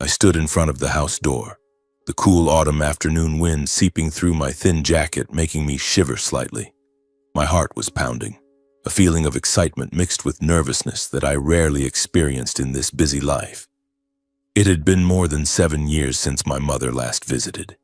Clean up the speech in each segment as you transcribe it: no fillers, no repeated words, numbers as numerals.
I stood in front of the house door, the cool autumn afternoon wind seeping through my thin jacket, making me shiver slightly. My heart was pounding, a feeling of excitement mixed with nervousness that I rarely experienced in this busy life. It had been more than 7 years since my mother last visited.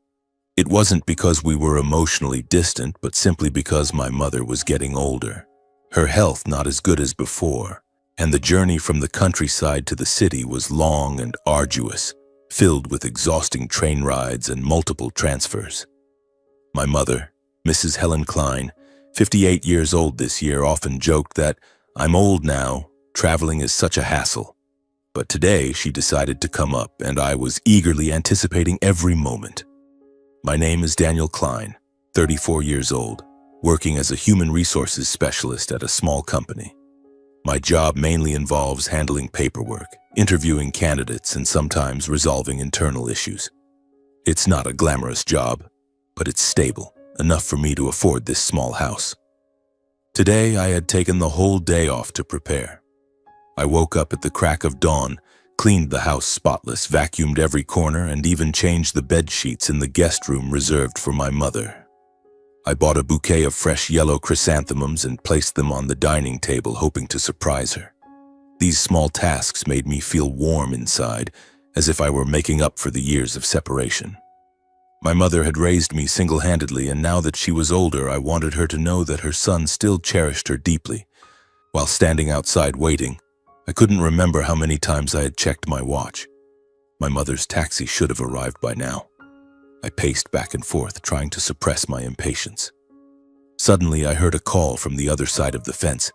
It wasn't because we were emotionally distant, but simply because my mother was getting older, her health not as good as before, and the journey from the countryside to the city was long and arduous, filled with exhausting train rides and multiple transfers. My mother, Mrs. Helen Klein, 58 years old this year, often joked that, "I'm old now, traveling is such a hassle." But today she decided to come up, and I was eagerly anticipating every moment. My name is Daniel Klein, 34 years old, working as a human resources specialist at a small company. My job mainly involves handling paperwork, interviewing candidates, and sometimes resolving internal issues. It's not a glamorous job, but it's stable, enough for me to afford this small house. Today, I had taken the whole day off to prepare. I woke up at the crack of dawn, cleaned the house spotless, vacuumed every corner, and even changed the bed sheets in the guest room reserved for my mother. I bought a bouquet of fresh yellow chrysanthemums and placed them on the dining table, hoping to surprise her. These small tasks made me feel warm inside, as if I were making up for the years of separation. My mother had raised me single-handedly, and now that she was older, I wanted her to know that her son still cherished her deeply. While standing outside waiting, I couldn't remember how many times I had checked my watch. My mother's taxi should have arrived by now. I paced back and forth, trying to suppress my impatience. Suddenly, I heard a call from the other side of the fence.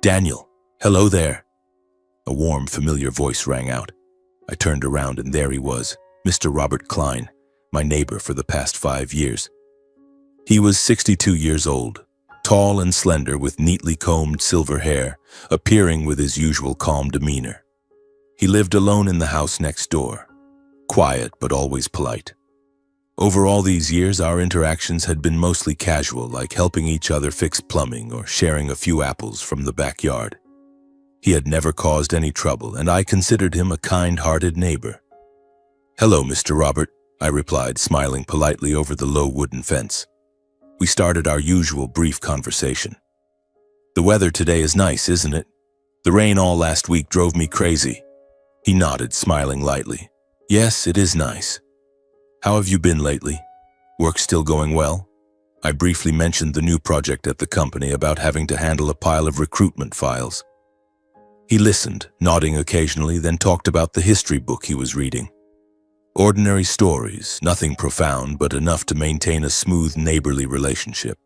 "Daniel, hello there." A warm, familiar voice rang out. I turned around, and there he was, Mr. Robert Klein, my neighbor for the past 5 years. He was 62 years old, tall and slender with neatly combed silver hair, appearing with his usual calm demeanor. He lived alone in the house next door, quiet but always polite. Over all these years, our interactions had been mostly casual, like helping each other fix plumbing or sharing a few apples from the backyard. He had never caused any trouble, and I considered him a kind-hearted neighbor. "Hello, Mr. Robert," I replied, smiling politely over the low wooden fence. We started our usual brief conversation. "The weather today is nice, isn't it? The rain all last week drove me crazy." He nodded, smiling lightly. "Yes, it is nice. How have you been lately? Work still going well?" I briefly mentioned the new project at the company about having to handle a pile of recruitment files. He listened, nodding occasionally, then talked about the history book he was reading. Ordinary stories, nothing profound, but enough to maintain a smooth, neighborly relationship.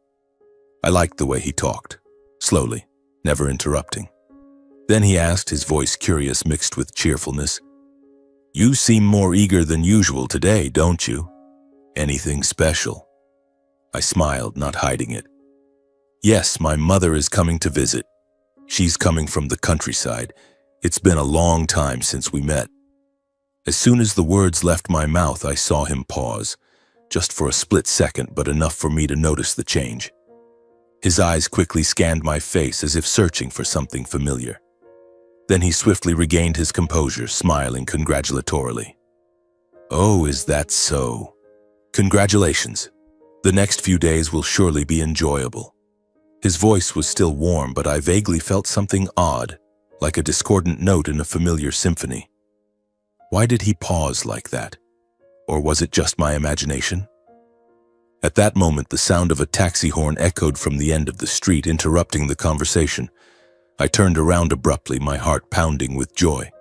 I liked the way he talked, slowly, never interrupting. Then he asked, his voice curious mixed with cheerfulness, "You seem more eager than usual today, don't you? Anything special?" I smiled, not hiding it. "Yes, my mother is coming to visit. She's coming from the countryside. It's been a long time since we met." As soon as the words left my mouth, I saw him pause, just for a split second, but enough for me to notice the change. His eyes quickly scanned my face as if searching for something familiar. Then he swiftly regained his composure, smiling congratulatorily. "Oh, is that so? Congratulations. The next few days will surely be enjoyable." His voice was still warm, but I vaguely felt something odd, like a discordant note in a familiar symphony. Why did he pause like that? Or was it just my imagination? At that moment, the sound of a taxi horn echoed from the end of the street, interrupting the conversation. I turned around abruptly, my heart pounding with joy.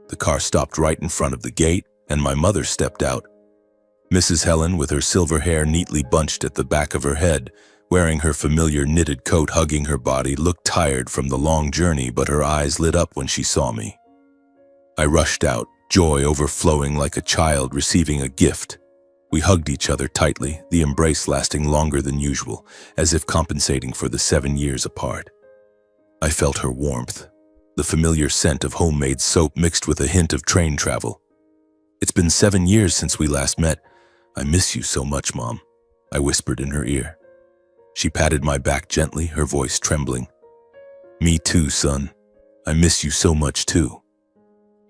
The car stopped right in front of the gate, and my mother stepped out. Mrs. Helen, with her silver hair neatly bunched at the back of her head, wearing her familiar knitted coat hugging her body, looked tired from the long journey, but her eyes lit up when she saw me. I rushed out, joy overflowing like a child receiving a gift. We hugged each other tightly, the embrace lasting longer than usual, as if compensating for the 7 years apart. I felt her warmth, the familiar scent of homemade soap mixed with a hint of train travel. "It's been 7 years since we last met. I miss you so much, Mom," I whispered in her ear. She patted my back gently, her voice trembling. "Me too, son. I miss you so much too."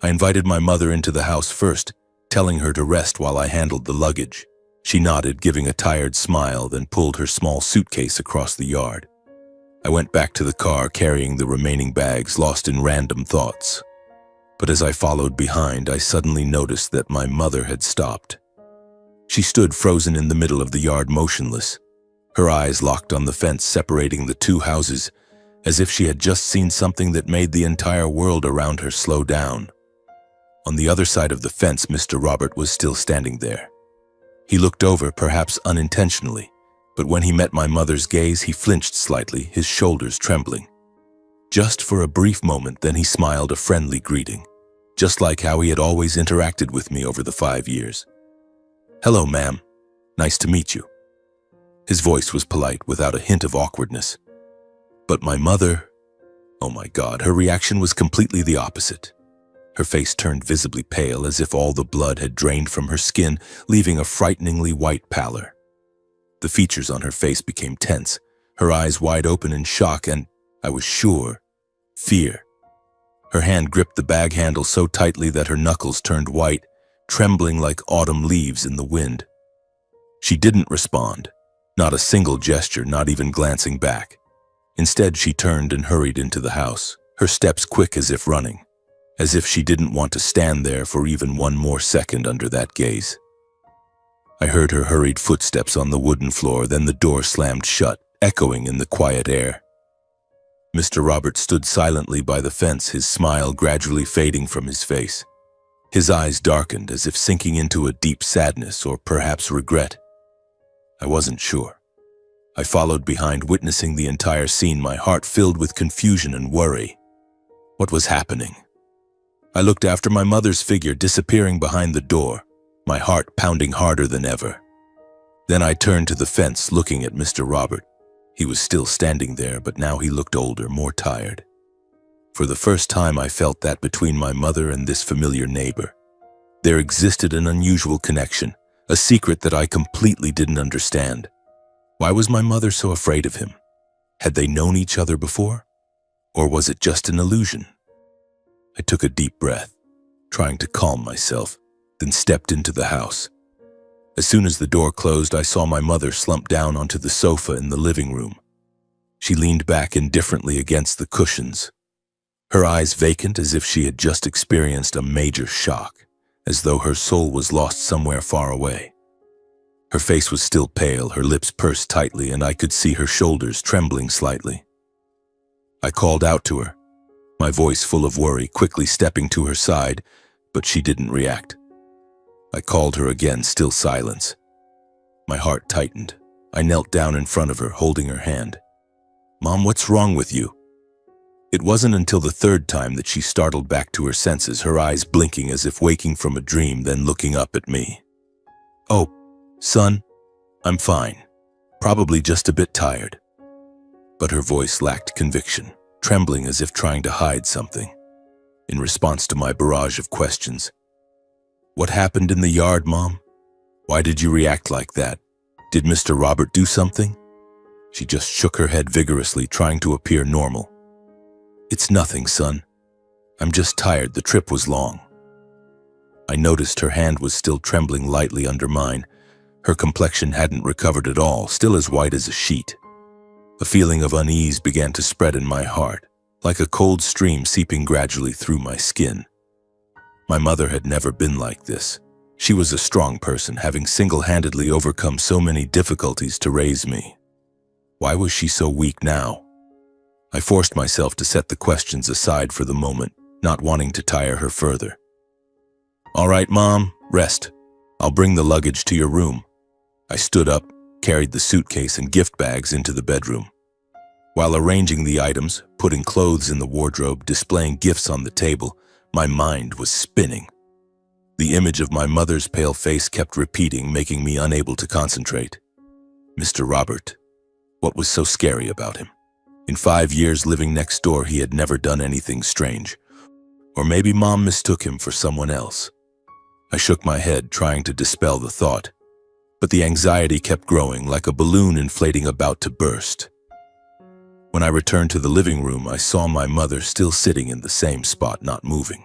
I invited my mother into the house first, telling her to rest while I handled the luggage. She nodded, giving a tired smile, then pulled her small suitcase across the yard. I went back to the car carrying the remaining bags, lost in random thoughts. But as I followed behind, I suddenly noticed that my mother had stopped. She stood frozen in the middle of the yard, motionless, her eyes locked on the fence separating the two houses, as if she had just seen something that made the entire world around her slow down. On the other side of the fence, Mr. Robert was still standing there. He looked over, perhaps unintentionally, but when he met my mother's gaze, he flinched slightly, his shoulders trembling. Just for a brief moment, then he smiled a friendly greeting, just like how he had always interacted with me over the 5 years. "Hello, ma'am. Nice to meet you." His voice was polite, without a hint of awkwardness. But my mother, oh my God, her reaction was completely the opposite. Her face turned visibly pale, as if all the blood had drained from her skin, leaving a frighteningly white pallor. The features on her face became tense, her eyes wide open in shock and, I was sure, fear. Her hand gripped the bag handle so tightly that her knuckles turned white, trembling like autumn leaves in the wind. She didn't respond, not a single gesture, not even glancing back. Instead, she turned and hurried into the house, her steps quick as if running, as if she didn't want to stand there for even one more second under that gaze. I heard her hurried footsteps on the wooden floor, then the door slammed shut, echoing in the quiet air. Mr. Robert stood silently by the fence, his smile gradually fading from his face. His eyes darkened, as if sinking into a deep sadness or perhaps regret. I wasn't sure. I followed behind, witnessing the entire scene, my heart filled with confusion and worry. What was happening? I looked after my mother's figure disappearing behind the door, my heart pounding harder than ever. Then I turned to the fence, looking at Mr. Robert. He was still standing there, but now he looked older, more tired. For the first time, I felt that between my mother and this familiar neighbor, there existed an unusual connection, a secret that I completely didn't understand. Why was my mother so afraid of him? Had they known each other before? Or was it just an illusion? I took a deep breath, trying to calm myself, then stepped into the house. As soon as the door closed, I saw my mother slump down onto the sofa in the living room. She leaned back indifferently against the cushions, her eyes vacant, as if she had just experienced a major shock, as though her soul was lost somewhere far away. Her face was still pale, her lips pursed tightly, and I could see her shoulders trembling slightly. I called out to her, my voice full of worry, quickly stepping to her side, but she didn't react. I called her again, still silence. My heart tightened. I knelt down in front of her, holding her hand. "Mom, what's wrong with you?" It wasn't until the third time that she startled back to her senses, her eyes blinking as if waking from a dream, then looking up at me. "Oh, son, I'm fine. Probably just a bit tired." But her voice lacked conviction, trembling as if trying to hide something. In response to my barrage of questions, "What happened in the yard, Mom? Why did you react like that? Did Mr. Robert do something?" She just shook her head vigorously, trying to appear normal. "It's nothing, son. I'm just tired. The trip was long." I noticed her hand was still trembling lightly under mine. Her complexion hadn't recovered at all, still as white as a sheet. A feeling of unease began to spread in my heart, like a cold stream seeping gradually through my skin. My mother had never been like this. She was a strong person, having single-handedly overcome so many difficulties to raise me. Why was she so weak now? I forced myself to set the questions aside for the moment, not wanting to tire her further. "All right, Mom, rest. I'll bring the luggage to your room." I stood up, carried the suitcase and gift bags into the bedroom. While arranging the items, putting clothes in the wardrobe, displaying gifts on the table, my mind was spinning. The image of my mother's pale face kept repeating, making me unable to concentrate. Mr. Robert. What was so scary about him? In 5 years living next door, he had never done anything strange. Or maybe Mom mistook him for someone else. I shook my head, trying to dispel the thought. But the anxiety kept growing, like a balloon inflating about to burst. When I returned to the living room, I saw my mother still sitting in the same spot, not moving.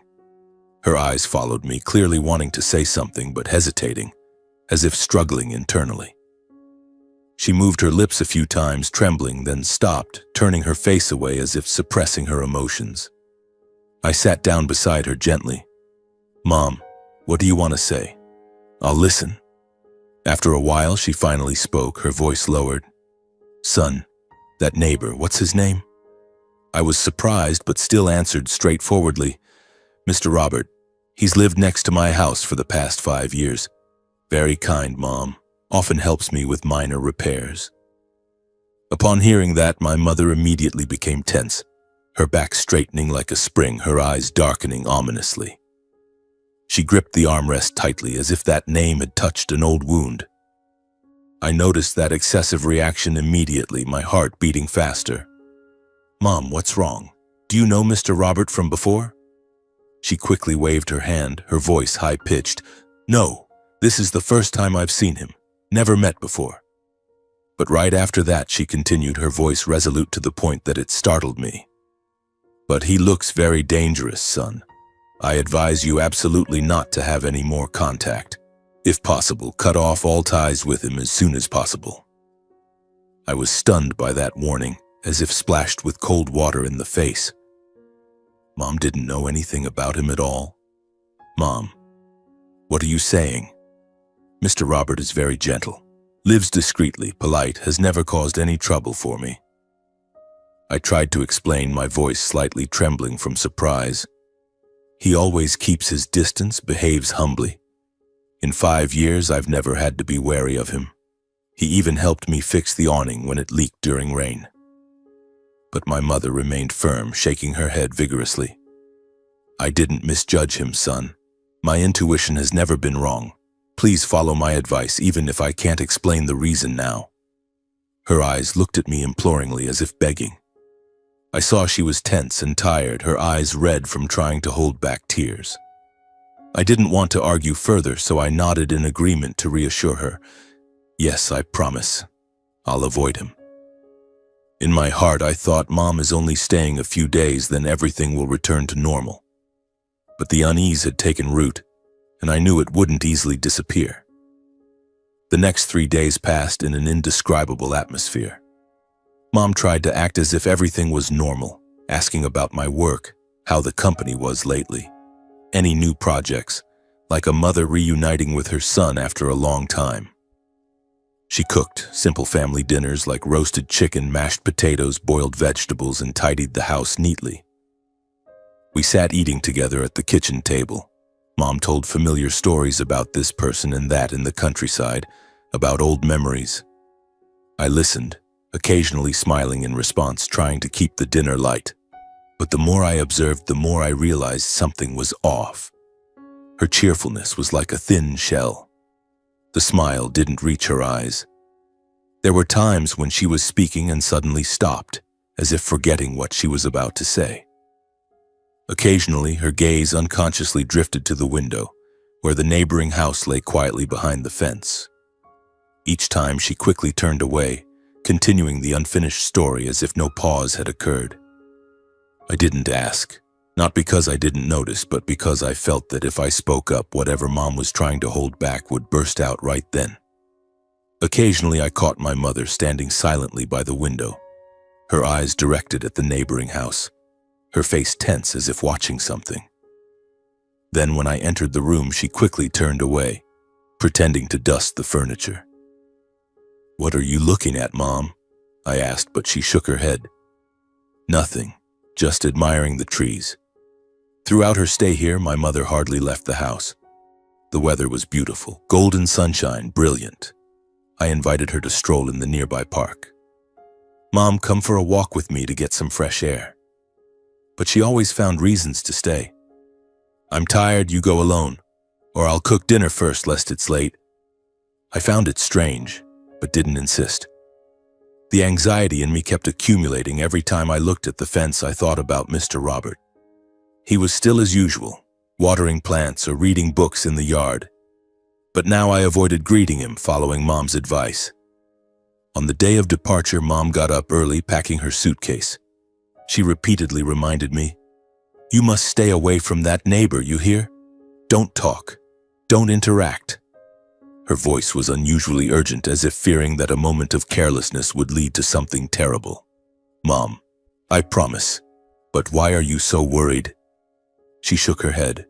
Her eyes followed me, clearly wanting to say something but hesitating, as if struggling internally. She moved her lips a few times, trembling, then stopped, turning her face away as if suppressing her emotions. I sat down beside her gently. "Mom, what do you want to say? I'll listen." After a while, she finally spoke, her voice lowered. "Son, that neighbor, what's his name?" I was surprised, but still answered straightforwardly, "Mr. Robert. He's lived next to my house for the past 5 years. Very kind, Mom. Often helps me with minor repairs." Upon hearing that, my mother immediately became tense, her back straightening like a spring, her eyes darkening ominously. She gripped the armrest tightly, as if that name had touched an old wound. I noticed that excessive reaction immediately, my heart beating faster. "Mom, what's wrong? Do you know Mr. Robert from before?" She quickly waved her hand, her voice high-pitched. "No, this is the first time I've seen him. Never met before." But right after that, she continued, her voice resolute to the point that it startled me. "But he looks very dangerous, son. I advise you absolutely not to have any more contact. If possible, cut off all ties with him as soon as possible." I was stunned by that warning, as if splashed with cold water in the face. Mom didn't know anything about him at all. "Mom, what are you saying?" "Mr. Robert is very gentle, lives discreetly, polite, has never caused any trouble for me." I tried to explain, my voice slightly trembling from surprise. "He always keeps his distance, behaves humbly. In 5 years, I've never had to be wary of him. He even helped me fix the awning when it leaked during rain." But my mother remained firm, shaking her head vigorously. "I didn't misjudge him, son. My intuition has never been wrong. Please follow my advice, even if I can't explain the reason now." Her eyes looked at me imploringly, as if begging. I saw she was tense and tired, her eyes red from trying to hold back tears. I didn't want to argue further, so I nodded in agreement to reassure her. "Yes, I promise. I'll avoid him." In my heart, I thought, Mom is only staying a few days, then everything will return to normal. But the unease had taken root, and I knew it wouldn't easily disappear. The next 3 days passed in an indescribable atmosphere. Mom tried to act as if everything was normal, asking about my work, how the company was lately, any new projects, like a mother reuniting with her son after a long time. She cooked simple family dinners like roasted chicken, mashed potatoes, boiled vegetables, and tidied the house neatly. We sat eating together at the kitchen table. Mom told familiar stories about this person and that in the countryside, about old memories. I listened, occasionally smiling in response, trying to keep the dinner light. But the more I observed, the more I realized something was off. Her cheerfulness was like a thin shell. The smile didn't reach her eyes. There were times when she was speaking and suddenly stopped, as if forgetting what she was about to say. Occasionally, her gaze unconsciously drifted to the window, where the neighboring house lay quietly behind the fence. Each time she quickly turned away, continuing the unfinished story as if no pause had occurred. I didn't ask, not because I didn't notice, but because I felt that if I spoke up, whatever Mom was trying to hold back would burst out right then. Occasionally, I caught my mother standing silently by the window, her eyes directed at the neighboring house, her face tense as if watching something. Then when I entered the room, she quickly turned away, pretending to dust the furniture. "What are you looking at, Mom?" I asked, but she shook her head. "Nothing, just admiring the trees." Throughout her stay here, my mother hardly left the house. The weather was beautiful, golden sunshine, brilliant. I invited her to stroll in the nearby park. "Mom, come for a walk with me to get some fresh air." But she always found reasons to stay. "I'm tired, you go alone, or I'll cook dinner first lest it's late." I found it strange, but didn't insist. The anxiety in me kept accumulating. Every time I looked at the fence, I thought about Mr. Robert. He was still as usual, watering plants or reading books in the yard. But now I avoided greeting him, following Mom's advice. On the day of departure, Mom got up early, packing her suitcase. She repeatedly reminded me, "You must stay away from that neighbor, you hear? Don't talk. Don't interact." Her voice was unusually urgent, as if fearing that a moment of carelessness would lead to something terrible. "Mom, I promise. But why are you so worried?" She shook her head.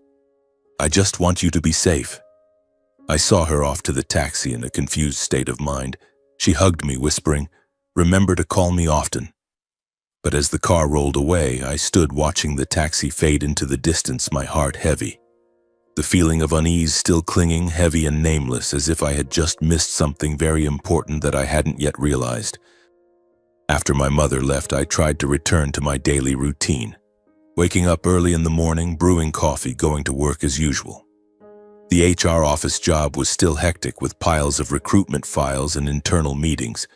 "I just want you to be safe." I saw her off to the taxi in a confused state of mind. She hugged me, whispering, "Remember to call me often." But as the car rolled away, I stood watching the taxi fade into the distance, my heart heavy. The feeling of unease still clinging, heavy and nameless, as if I had just missed something very important that I hadn't yet realized. After my mother left, I tried to return to my daily routine. Waking up early in the morning, brewing coffee, going to work as usual. The HR office job was still hectic, with piles of recruitment files and internal meetings,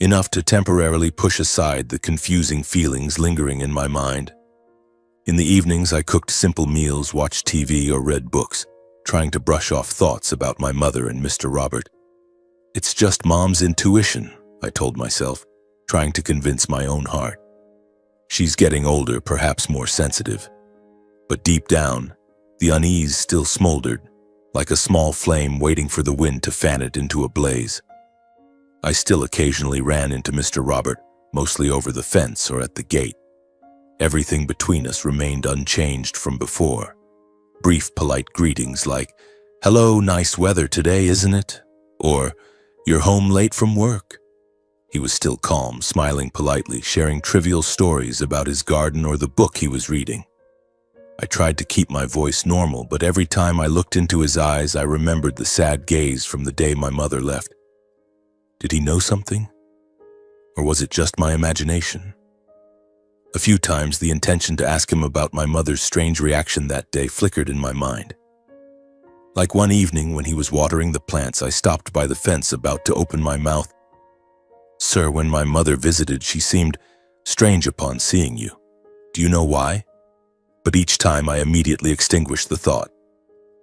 enough to temporarily push aside the confusing feelings lingering in my mind. In the evenings, I cooked simple meals, watched TV, or read books, trying to brush off thoughts about my mother and Mr. Robert. "It's just Mom's intuition," I told myself, trying to convince my own heart. "She's getting older, perhaps more sensitive." But deep down, the unease still smoldered, like a small flame waiting for the wind to fan it into a blaze. I still occasionally ran into Mr. Robert, mostly over the fence or at the gate. Everything between us remained unchanged from before. Brief, polite greetings like, "Hello, nice weather today, isn't it?" Or, "You're home late from work." He was still calm, smiling politely, sharing trivial stories about his garden or the book he was reading. I tried to keep my voice normal, but every time I looked into his eyes, I remembered the sad gaze from the day my mother left. Did he know something? Or was it just my imagination? A few times, the intention to ask him about my mother's strange reaction that day flickered in my mind. Like one evening when he was watering the plants, I stopped by the fence about to open my mouth. "Sir, when my mother visited, she seemed strange upon seeing you. Do you know why?" But each time I immediately extinguished the thought.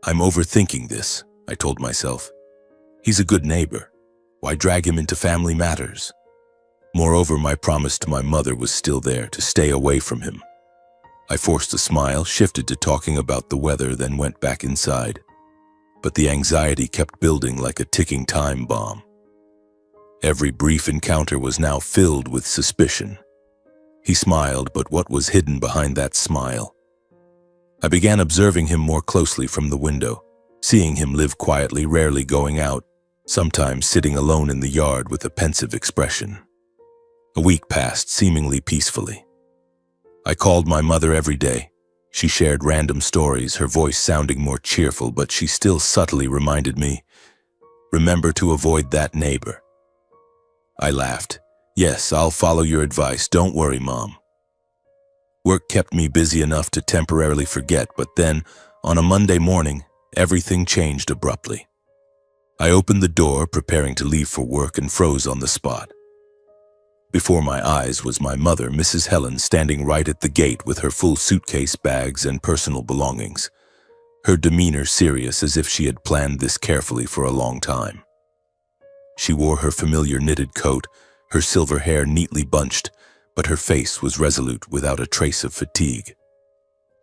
"I'm overthinking this," I told myself. "He's a good neighbor. Why drag him into family matters?" Moreover, my promise to my mother was still there, to stay away from him. I forced a smile, shifted to talking about the weather, then went back inside. But the anxiety kept building like a ticking time bomb. Every brief encounter was now filled with suspicion. He smiled, but what was hidden behind that smile? I began observing him more closely from the window, seeing him live quietly, rarely going out, sometimes sitting alone in the yard with a pensive expression. A week passed, seemingly peacefully. I called my mother every day. She shared random stories, her voice sounding more cheerful, but she still subtly reminded me, "Remember to avoid that neighbor." I laughed. "Yes, I'll follow your advice. Don't worry, Mom." Work kept me busy enough to temporarily forget, but then, on a Monday morning, everything changed abruptly. I opened the door, preparing to leave for work, and froze on the spot. Before my eyes was my mother, Mrs. Helen, standing right at the gate with her full suitcase, bags, and personal belongings, her demeanor serious, as if she had planned this carefully for a long time. She wore her familiar knitted coat, her silver hair neatly bunched, but her face was resolute, without a trace of fatigue.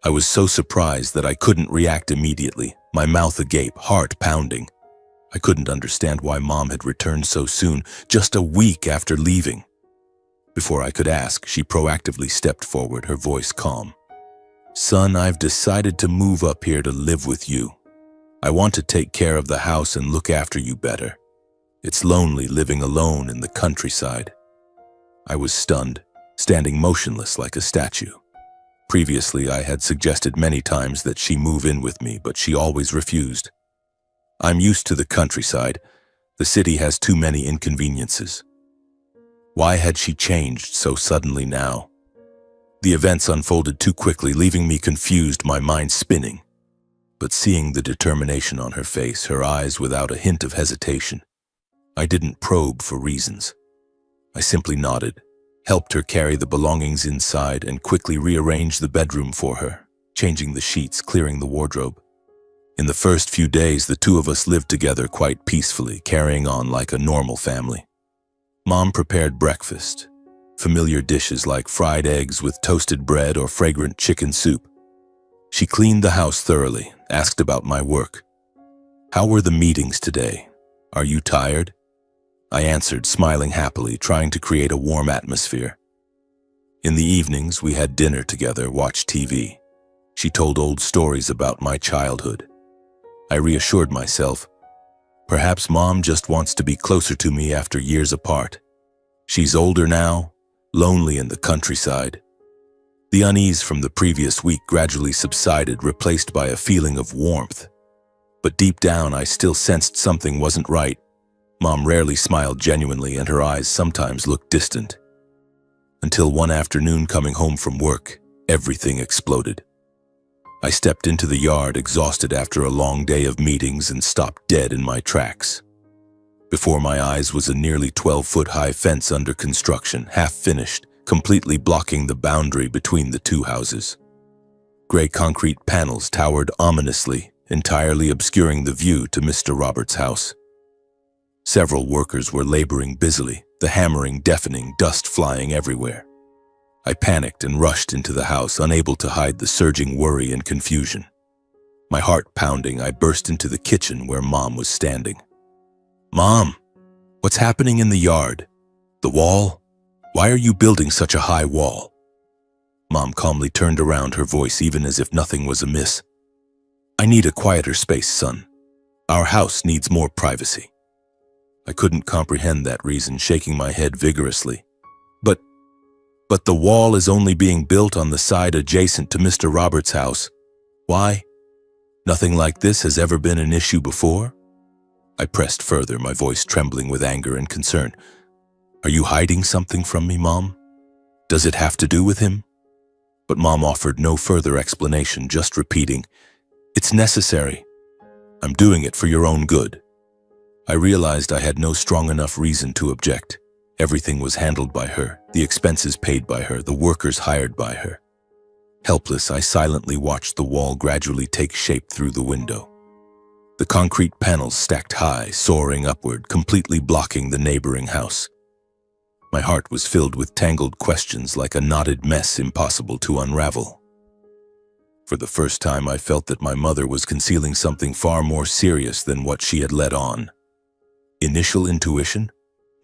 I was so surprised that I couldn't react immediately, my mouth agape, heart pounding. I couldn't understand why Mom had returned so soon, just a week after leaving. Before I could ask, she proactively stepped forward, her voice calm. "Son, I've decided to move up here to live with you. I want to take care of the house and look after you better. It's lonely living alone in the countryside." I was stunned, standing motionless like a statue. Previously, I had suggested many times that she move in with me, but she always refused. "I'm used to the countryside. The city has too many inconveniences." Why had she changed so suddenly now? The events unfolded too quickly, leaving me confused, my mind spinning. But seeing the determination on her face, her eyes without a hint of hesitation, I didn't probe for reasons. I simply nodded, helped her carry the belongings inside, and quickly rearranged the bedroom for her, changing the sheets, clearing the wardrobe. In the first few days, the two of us lived together quite peacefully, carrying on like a normal family. Mom prepared breakfast, familiar dishes like fried eggs with toasted bread or fragrant chicken soup. She cleaned the house thoroughly, asked about my work. How were the meetings today? Are you tired? I answered, smiling happily, trying to create a warm atmosphere. In the evenings, we had dinner together, watched TV. She told old stories about my childhood. I reassured myself, perhaps Mom just wants to be closer to me after years apart. She's older now, lonely in the countryside. The unease from the previous week gradually subsided, replaced by a feeling of warmth. But deep down, I still sensed something wasn't right. Mom rarely smiled genuinely, and her eyes sometimes looked distant. Until one afternoon, coming home from work, everything exploded. I stepped into the yard, exhausted after a long day of meetings, and stopped dead in my tracks. Before my eyes was a nearly 12-foot-high fence under construction, half-finished, completely blocking the boundary between the two houses. Gray concrete panels towered ominously, entirely obscuring the view to Mr. Roberts' house. Several workers were laboring busily, the hammering deafening, dust flying everywhere. I panicked and rushed into the house, unable to hide the surging worry and confusion. My heart pounding, I burst into the kitchen where Mom was standing. "Mom, what's happening in the yard? The wall? Why are you building such a high wall?" Mom calmly turned around, her voice even as if nothing was amiss. "I need a quieter space, son. Our house needs more privacy." I couldn't comprehend that reason, shaking my head vigorously. But the wall is only being built on the side adjacent to Mr. Roberts' house. Why? Nothing like this has ever been an issue before? I pressed further, my voice trembling with anger and concern. "Are you hiding something from me, Mom? Does it have to do with him?" But Mom offered no further explanation, just repeating, "It's necessary. I'm doing it for your own good." I realized I had no strong enough reason to object. Everything was handled by her, the expenses paid by her, the workers hired by her. Helpless, I silently watched the wall gradually take shape through the window. The concrete panels stacked high, soaring upward, completely blocking the neighboring house. My heart was filled with tangled questions, like a knotted mess impossible to unravel. For the first time, I felt that my mother was concealing something far more serious than what she had let on. Initial intuition?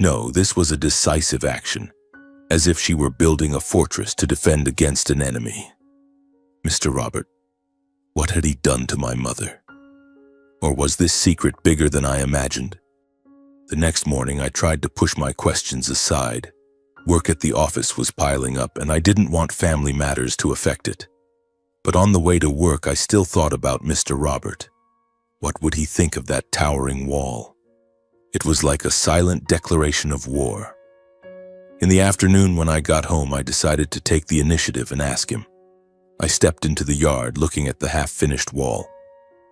No, this was a decisive action, as if she were building a fortress to defend against an enemy. Mr. Robert, what had he done to my mother? Or was this secret bigger than I imagined? The next morning, I tried to push my questions aside. Work at the office was piling up, and I didn't want family matters to affect it. But on the way to work, I still thought about Mr. Robert. What would he think of that towering wall? It was like a silent declaration of war. In the afternoon, when I got home, I decided to take the initiative and ask him. I stepped into the yard, looking at the half-finished wall.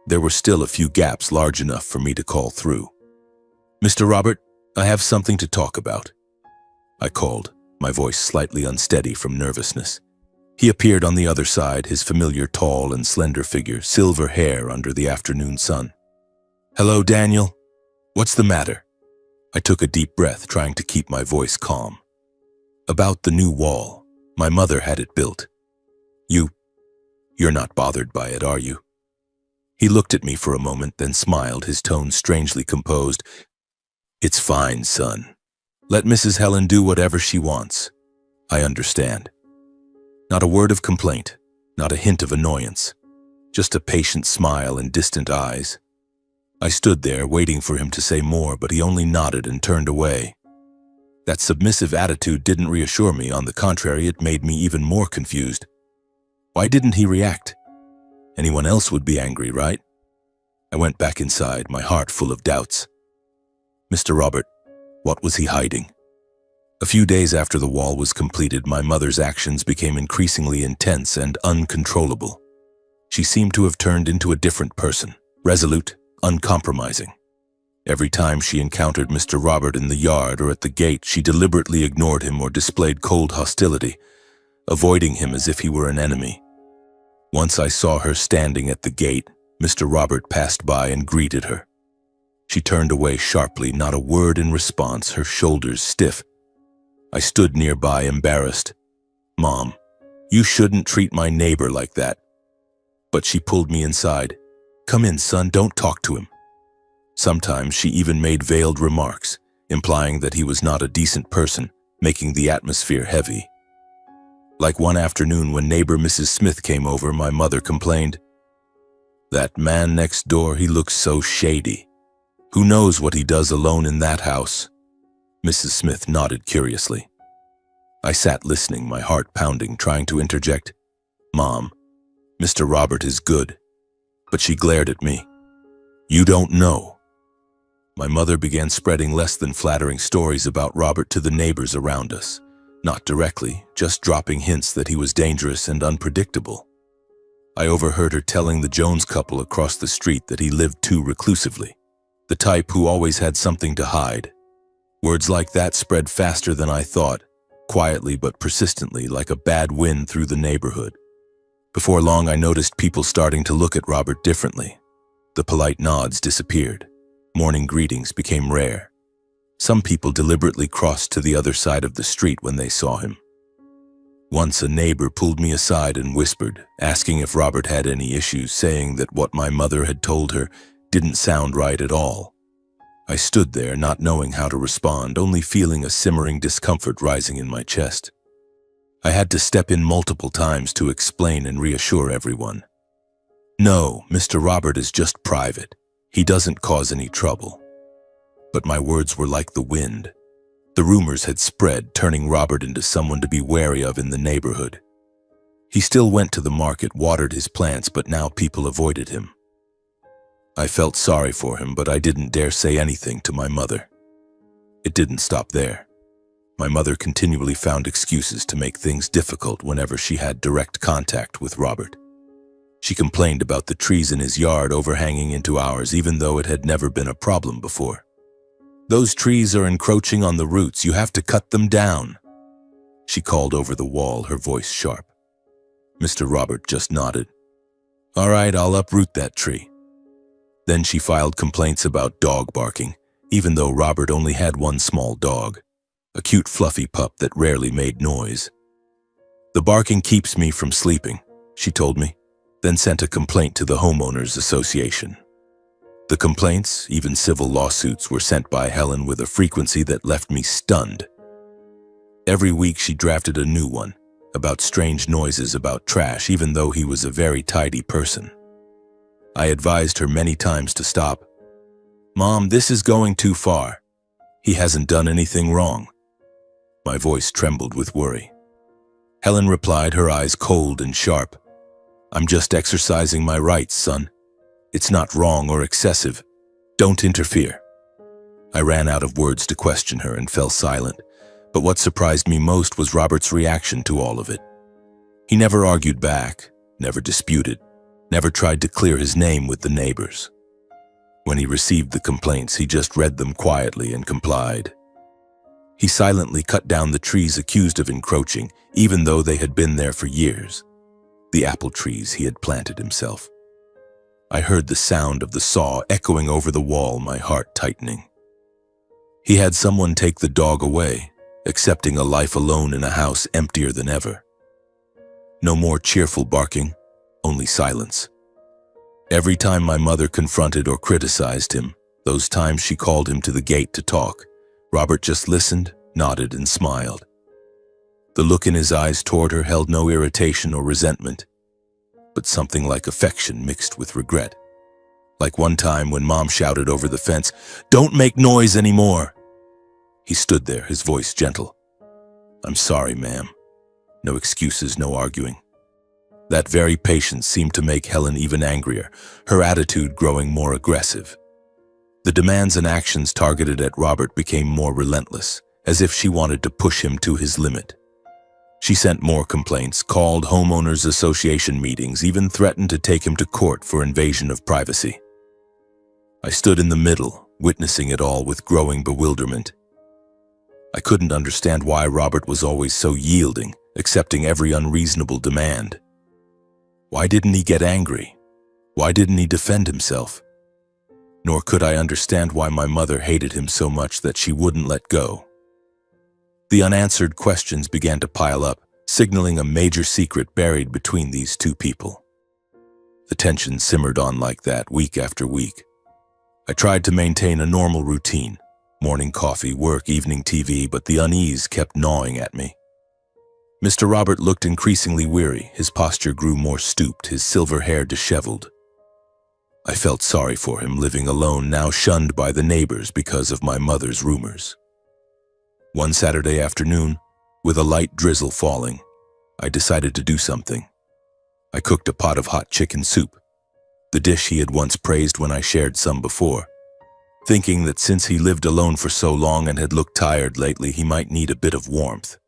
There were still a few gaps large enough for me to call through. "Mr. Robert, I have something to talk about," I called, my voice slightly unsteady from nervousness. He appeared on the other side, his familiar tall and slender figure, silver hair under the afternoon sun. "Hello, Daniel. What's the matter?" I took a deep breath, trying to keep my voice calm. "About the new wall. My mother had it built. You're not bothered by it, are you?" He looked at me for a moment, then smiled, his tone strangely composed. "It's fine, son. Let Mrs. Helen do whatever she wants. I understand." Not a word of complaint, not a hint of annoyance, just a patient smile and distant eyes. I stood there, waiting for him to say more, but he only nodded and turned away. That submissive attitude didn't reassure me. On the contrary, it made me even more confused. Why didn't he react? Anyone else would be angry, right? I went back inside, my heart full of doubts. Mr. Robert, what was he hiding? A few days after the wall was completed, my mother's actions became increasingly intense and uncontrollable. She seemed to have turned into a different person, resolute, uncompromising. Every time she encountered Mr. Robert in the yard or at the gate, she deliberately ignored him or displayed cold hostility, avoiding him as if he were an enemy. Once I saw her standing at the gate. Mr. Robert passed by and greeted her. She turned away sharply, not a word in response, her shoulders stiff. I stood nearby, embarrassed. "Mom, you shouldn't treat my neighbor like that." but she pulled me inside. "Come in, son, don't talk to him." Sometimes she even made veiled remarks, implying that he was not a decent person, making the atmosphere heavy. Like one afternoon when neighbor Mrs. Smith came over, my mother complained, "That man next door, he looks so shady. Who knows what he does alone in that house?" Mrs. Smith nodded curiously. I sat listening, my heart pounding, trying to interject, "Mom, Mr. Robert is good." But she glared at me. "You don't know." My mother began spreading less than flattering stories about Robert to the neighbors around us. Not directly, just dropping hints that he was dangerous and unpredictable. I overheard her telling the Jones couple across the street that he lived too reclusively, the type who always had something to hide. Words like that spread faster than I thought, quietly but persistently, like a bad wind through the neighborhood. Before long, I noticed people starting to look at Robert differently. The polite nods disappeared. Morning greetings became rare. Some people deliberately crossed to the other side of the street when they saw him. Once a neighbor pulled me aside and whispered, asking if Robert had any issues, saying that what my mother had told her didn't sound right at all. I stood there, not knowing how to respond, only feeling a simmering discomfort rising in my chest. I had to step in multiple times to explain and reassure everyone. "No, Mr. Robert is just private. He doesn't cause any trouble." But my words were like the wind. The rumors had spread, turning Robert into someone to be wary of in the neighborhood. He still went to the market, watered his plants, but now people avoided him. I felt sorry for him, but I didn't dare say anything to my mother. It didn't stop there. My mother continually found excuses to make things difficult whenever she had direct contact with Robert. She complained about the trees in his yard overhanging into ours, even though it had never been a problem before. "Those trees are encroaching on the roots. You have to cut them down," she called over the wall, her voice sharp. Mr. Robert just nodded. "All right, I'll uproot that tree." Then she filed complaints about dog barking, even though Robert only had one small dog, a cute fluffy pup that rarely made noise. "The barking keeps me from sleeping," she told me, then sent a complaint to the homeowners association. The complaints, even civil lawsuits, were sent by Helen with a frequency that left me stunned. Every week she drafted a new one, about strange noises, about trash, even though he was a very tidy person. I advised her many times to stop. "Mom, this is going too far. He hasn't done anything wrong." My voice trembled with worry. Helen replied, her eyes cold and sharp. "I'm just exercising my rights, son. It's not wrong or excessive. Don't interfere." I ran out of words to question her and fell silent, but what surprised me most was Robert's reaction to all of it. He never argued back, never disputed, never tried to clear his name with the neighbors. When he received the complaints, he just read them quietly and complied. He silently cut down the trees accused of encroaching, even though they had been there for years. The apple trees he had planted himself. I heard the sound of the saw echoing over the wall, my heart tightening. He had someone take the dog away, accepting a life alone in a house emptier than ever. No more cheerful barking, only silence. Every time my mother confronted or criticized him, those times she called him to the gate to talk, Robert just listened, nodded, and smiled. The look in his eyes toward her held no irritation or resentment, but something like affection mixed with regret. Like one time when Mom shouted over the fence, "Don't make noise anymore!" He stood there, his voice gentle. "I'm sorry, ma'am." No excuses, no arguing. That very patience seemed to make Helen even angrier, her attitude growing more aggressive. The demands and actions targeted at Robert became more relentless, as if she wanted to push him to his limit. She sent more complaints, called homeowners association meetings, even threatened to take him to court for invasion of privacy. I stood in the middle, witnessing it all with growing bewilderment. I couldn't understand why Robert was always so yielding, accepting every unreasonable demand. Why didn't he get angry? Why didn't he defend himself? Nor could I understand why my mother hated him so much that she wouldn't let go. The unanswered questions began to pile up, signaling a major secret buried between these two people. The tension simmered on like that week after week. I tried to maintain a normal routine, morning coffee, work, evening TV, but the unease kept gnawing at me. Mr. Robert looked increasingly weary. His posture grew more stooped, his silver hair disheveled. I felt sorry for him, living alone, now shunned by the neighbors because of my mother's rumors. One Saturday afternoon, with a light drizzle falling, I decided to do something. I cooked a pot of hot chicken soup, the dish he had once praised when I shared some before, thinking that since he lived alone for so long and had looked tired lately, he might need a bit of warmth.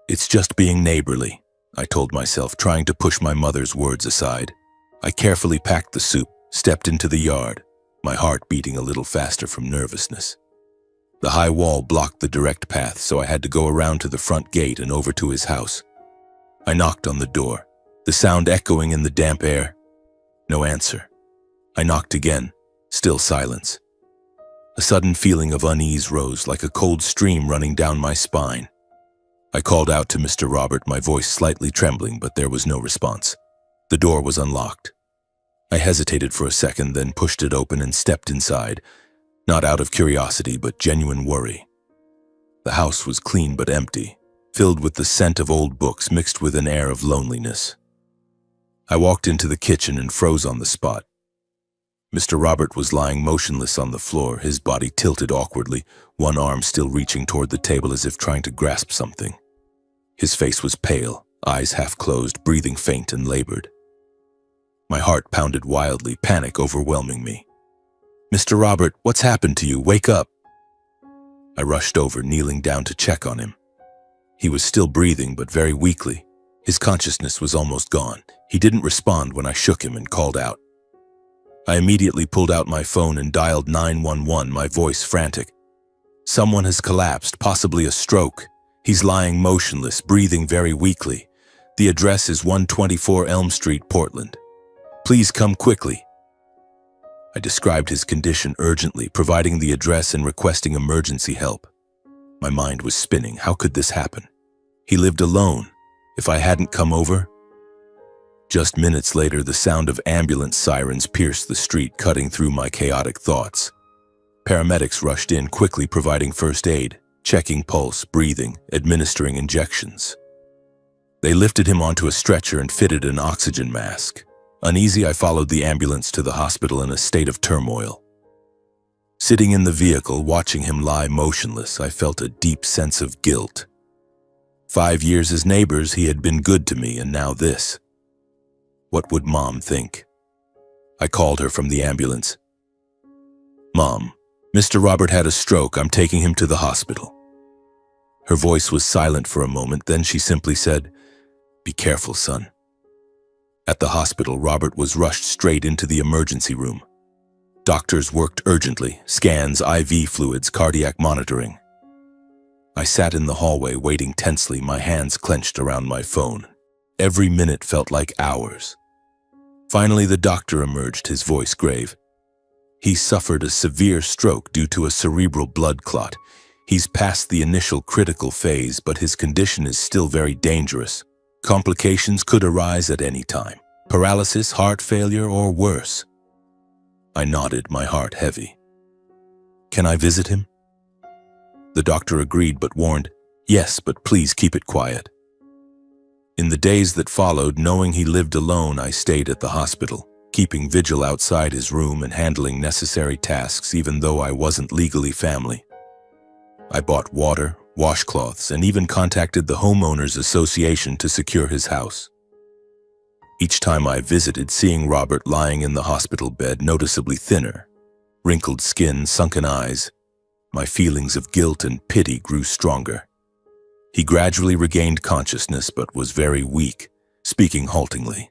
It's just being neighborly, I told myself, trying to push my mother's words aside. I carefully packed the soup, stepped into the yard, my heart beating a little faster from nervousness. The high wall blocked the direct path, so I had to go around to the front gate and over to his house. I knocked on the door, the sound echoing in the damp air. No answer. I knocked again, still silence. A sudden feeling of unease rose, like a cold stream running down my spine. I called out to Mr. Robert, my voice slightly trembling, but there was no response. The door was unlocked. I hesitated for a second, then pushed it open and stepped inside, not out of curiosity, but genuine worry. The house was clean but empty, filled with the scent of old books mixed with an air of loneliness. I walked into the kitchen and froze on the spot. Mr. Robert was lying motionless on the floor, his body tilted awkwardly, one arm still reaching toward the table as if trying to grasp something. His face was pale, eyes half closed, breathing faint and labored. My heart pounded wildly, panic overwhelming me. "Mr. Robert, what's happened to you? Wake up!" I rushed over, kneeling down to check on him. He was still breathing, but very weakly. His consciousness was almost gone. He didn't respond when I shook him and called out. I immediately pulled out my phone and dialed 911, my voice frantic. "Someone has collapsed, possibly a stroke. He's lying motionless, breathing very weakly. The address is 124 Elm Street, Portland. Please come quickly." I described his condition urgently, providing the address and requesting emergency help. My mind was spinning. How could this happen? He lived alone. If I hadn't come over? Just minutes later, the sound of ambulance sirens pierced the street, cutting through my chaotic thoughts. Paramedics rushed in, quickly providing first aid, checking pulse, breathing, administering injections. They lifted him onto a stretcher and fitted an oxygen mask. Uneasy, I followed the ambulance to the hospital in a state of turmoil. Sitting in the vehicle, watching him lie motionless, I felt a deep sense of guilt. 5 years as neighbors, he had been good to me, and now this. What would Mom think? I called her from the ambulance. "Mom, Mr. Robert had a stroke. I'm taking him to the hospital." Her voice was silent for a moment, then she simply said, "Be careful, son." At the hospital, Robert was rushed straight into the emergency room. Doctors worked urgently, scans, IV fluids, cardiac monitoring. I sat in the hallway waiting tensely, my hands clenched around my phone. Every minute felt like hours. Finally, the doctor emerged, his voice grave. "He suffered a severe stroke due to a cerebral blood clot. He's past the initial critical phase, but his condition is still very dangerous. Complications could arise at any time. Paralysis, heart failure, or worse." I nodded, my heart heavy. "Can I visit him?" The doctor agreed but warned, "Yes, but please keep it quiet." In the days that followed, knowing he lived alone, I stayed at the hospital, keeping vigil outside his room and handling necessary tasks even though I wasn't legally family. I bought water, washcloths, and even contacted the homeowners association to secure his house. Each time I visited, seeing Robert lying in the hospital bed, noticeably thinner, wrinkled skin, sunken eyes, my feelings of guilt and pity grew stronger. He gradually regained consciousness but was very weak, speaking haltingly.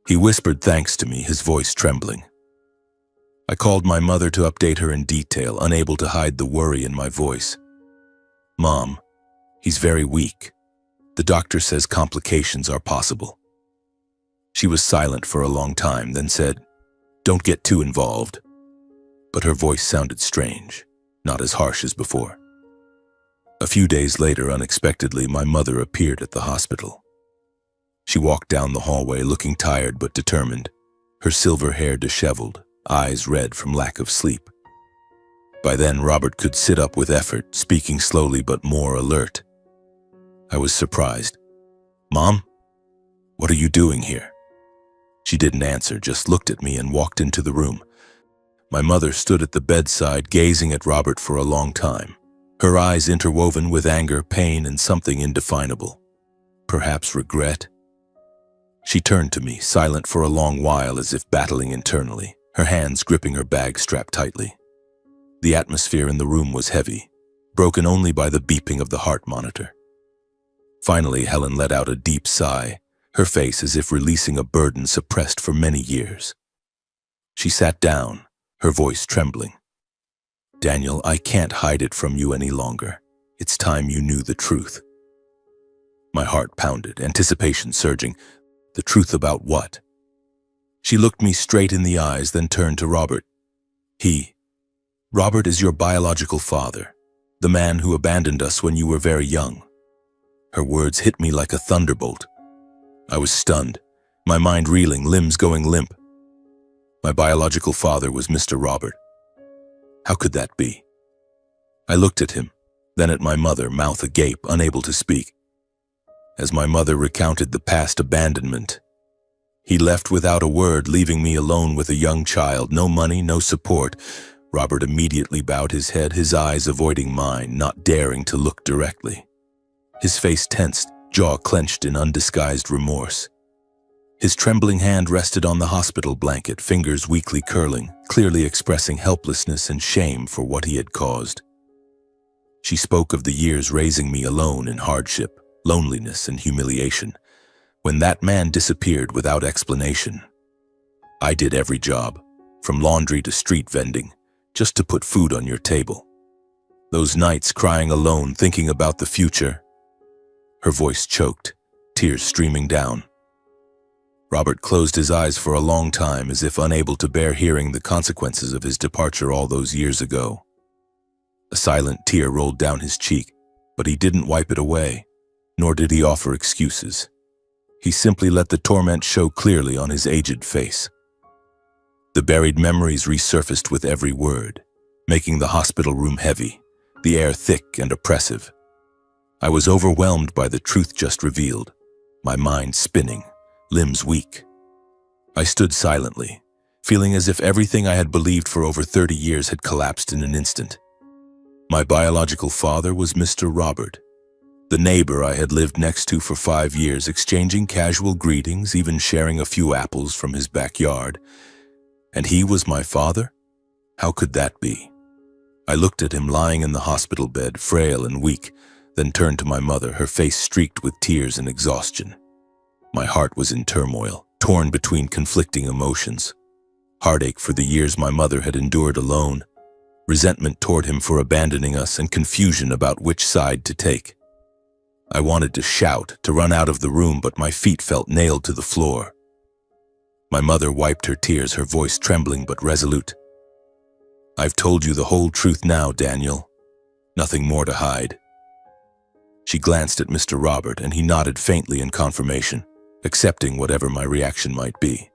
He whispered thanks to me, his voice trembling. I called my mother to update her in detail, unable to hide the worry in my voice. "Mom, he's very weak. The doctor says complications are possible." She was silent for a long time, then said, "Don't get too involved." But her voice sounded strange, not as harsh as before. A few days later, unexpectedly, my mother appeared at the hospital. She walked down the hallway looking tired but determined, her silver hair disheveled, eyes red from lack of sleep. By then, Robert could sit up with effort, speaking slowly but more alert. I was surprised. "Mom, what are you doing here?" She didn't answer, just looked at me and walked into the room. My mother stood at the bedside, gazing at Robert for a long time, her eyes interwoven with anger, pain, and something indefinable. Perhaps regret? She turned to me, silent for a long while as if battling internally, her hands gripping her bag strapped tightly. The atmosphere in the room was heavy, broken only by the beeping of the heart monitor. Finally, Helen let out a deep sigh, her face as if releasing a burden suppressed for many years. She sat down, her voice trembling. "Daniel, I can't hide it from you any longer. It's time you knew the truth." My heart pounded, anticipation surging. The truth about what? She looked me straight in the eyes, then turned to Robert. Robert is your biological father, the man who abandoned us when you were very young." Her words hit me like a thunderbolt. I was stunned, my mind reeling, limbs going limp. My biological father was Mr. Robert. How could that be? I looked at him, then at my mother, mouth agape, unable to speak. As my mother recounted the past abandonment, he left without a word, leaving me alone with a young child, no money, no support. Robert immediately bowed his head, his eyes avoiding mine, not daring to look directly. His face tensed, jaw clenched in undisguised remorse. His trembling hand rested on the hospital blanket, fingers weakly curling, clearly expressing helplessness and shame for what he had caused. She spoke of the years raising me alone in hardship, loneliness, and humiliation. When that man disappeared without explanation, I did every job, from laundry to street vending, just to put food on your table. Those nights crying alone, thinking about the future. Her voice choked, tears streaming down. Robert closed his eyes for a long time, as if unable to bear hearing the consequences of his departure all those years ago. A silent tear rolled down his cheek, but he didn't wipe it away, nor did he offer excuses. He simply let the torment show clearly on his aged face. The buried memories resurfaced with every word, making the hospital room heavy, the air thick and oppressive. I was overwhelmed by the truth just revealed, my mind spinning, limbs weak. I stood silently, feeling as if everything I had believed for over 30 years had collapsed in an instant. My biological father was Mr. Robert, the neighbor I had lived next to for 5 years, exchanging casual greetings, even sharing a few apples from his backyard. And he was my father? How could that be? I looked at him lying in the hospital bed, frail and weak, then turned to my mother, her face streaked with tears and exhaustion. My heart was in turmoil, torn between conflicting emotions. Heartache for the years my mother had endured alone, resentment toward him for abandoning us, and confusion about which side to take. I wanted to shout, to run out of the room, but my feet felt nailed to the floor. My mother wiped her tears, her voice trembling but resolute. "I've told you the whole truth now, Daniel. Nothing more to hide." She glanced at Mr. Robert, and he nodded faintly in confirmation, accepting whatever my reaction might be.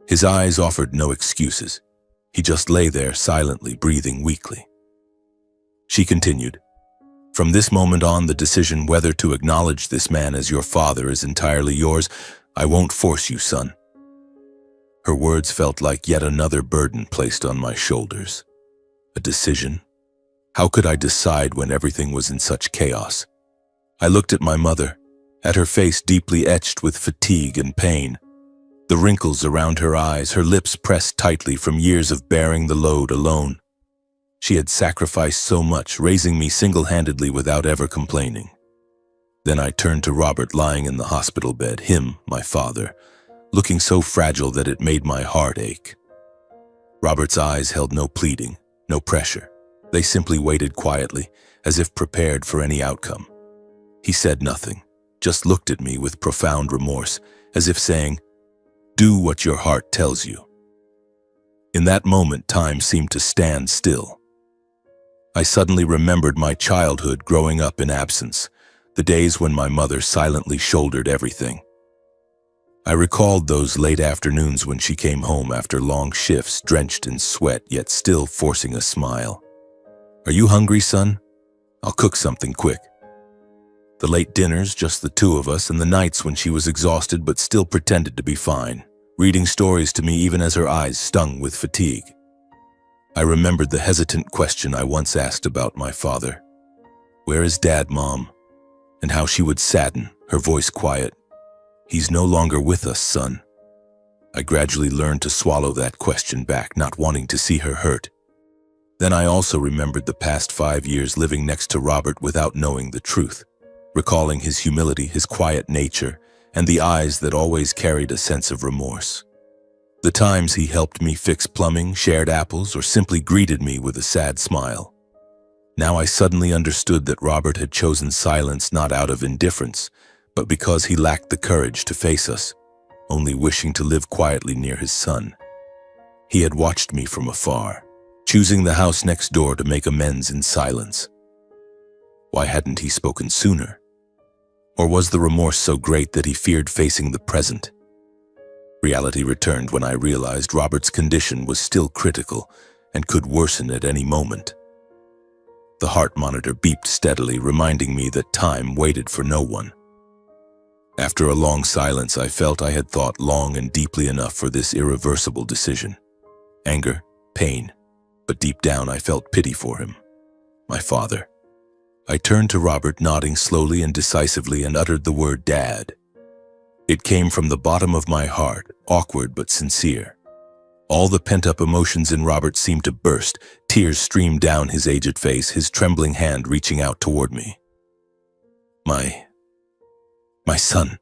His eyes offered no excuses. He just lay there silently, breathing weakly. She continued, "From this moment on, the decision whether to acknowledge this man as your father is entirely yours. I won't force you, son." Her words felt like yet another burden placed on my shoulders. A decision? How could I decide when everything was in such chaos? I looked at my mother, at her face deeply etched with fatigue and pain, the wrinkles around her eyes, her lips pressed tightly from years of bearing the load alone. She had sacrificed so much, raising me single-handedly without ever complaining. Then I turned to Robert lying in the hospital bed, him, my father, looking so fragile that it made my heart ache. Robert's eyes held no pleading, no pressure. They simply waited quietly, as if prepared for any outcome. He said nothing, just looked at me with profound remorse, as if saying, "Do what your heart tells you." In that moment, time seemed to stand still. I suddenly remembered my childhood growing up in absence, the days when my mother silently shouldered everything. I recalled those late afternoons when she came home after long shifts, drenched in sweat, yet still forcing a smile. "Are you hungry, son? I'll cook something quick." The late dinners, just the two of us, and the nights when she was exhausted but still pretended to be fine, reading stories to me even as her eyes stung with fatigue. I remembered the hesitant question I once asked about my father. "Where is Dad, Mom?" And how she would sadden, her voice quiet. "He's no longer with us, son." I gradually learned to swallow that question back, not wanting to see her hurt. Then I also remembered the past 5 years living next to Robert without knowing the truth, recalling his humility, his quiet nature, and the eyes that always carried a sense of remorse. The times he helped me fix plumbing, shared apples, or simply greeted me with a sad smile. Now I suddenly understood that Robert had chosen silence not out of indifference, but because he lacked the courage to face us, only wishing to live quietly near his son. He had watched me from afar, choosing the house next door to make amends in silence. Why hadn't he spoken sooner? Or was the remorse so great that he feared facing the present? Reality returned when I realized Robert's condition was still critical and could worsen at any moment. The heart monitor beeped steadily, reminding me that time waited for no one. After a long silence, I felt I had thought long and deeply enough for this irreversible decision. Anger, pain, but deep down I felt pity for him, my father. I turned to Robert, nodding slowly and decisively, and uttered the word Dad. It came from the bottom of my heart, awkward but sincere. All the pent-up emotions in Robert seemed to burst. Tears streamed down his aged face, his trembling hand reaching out toward me. My son,"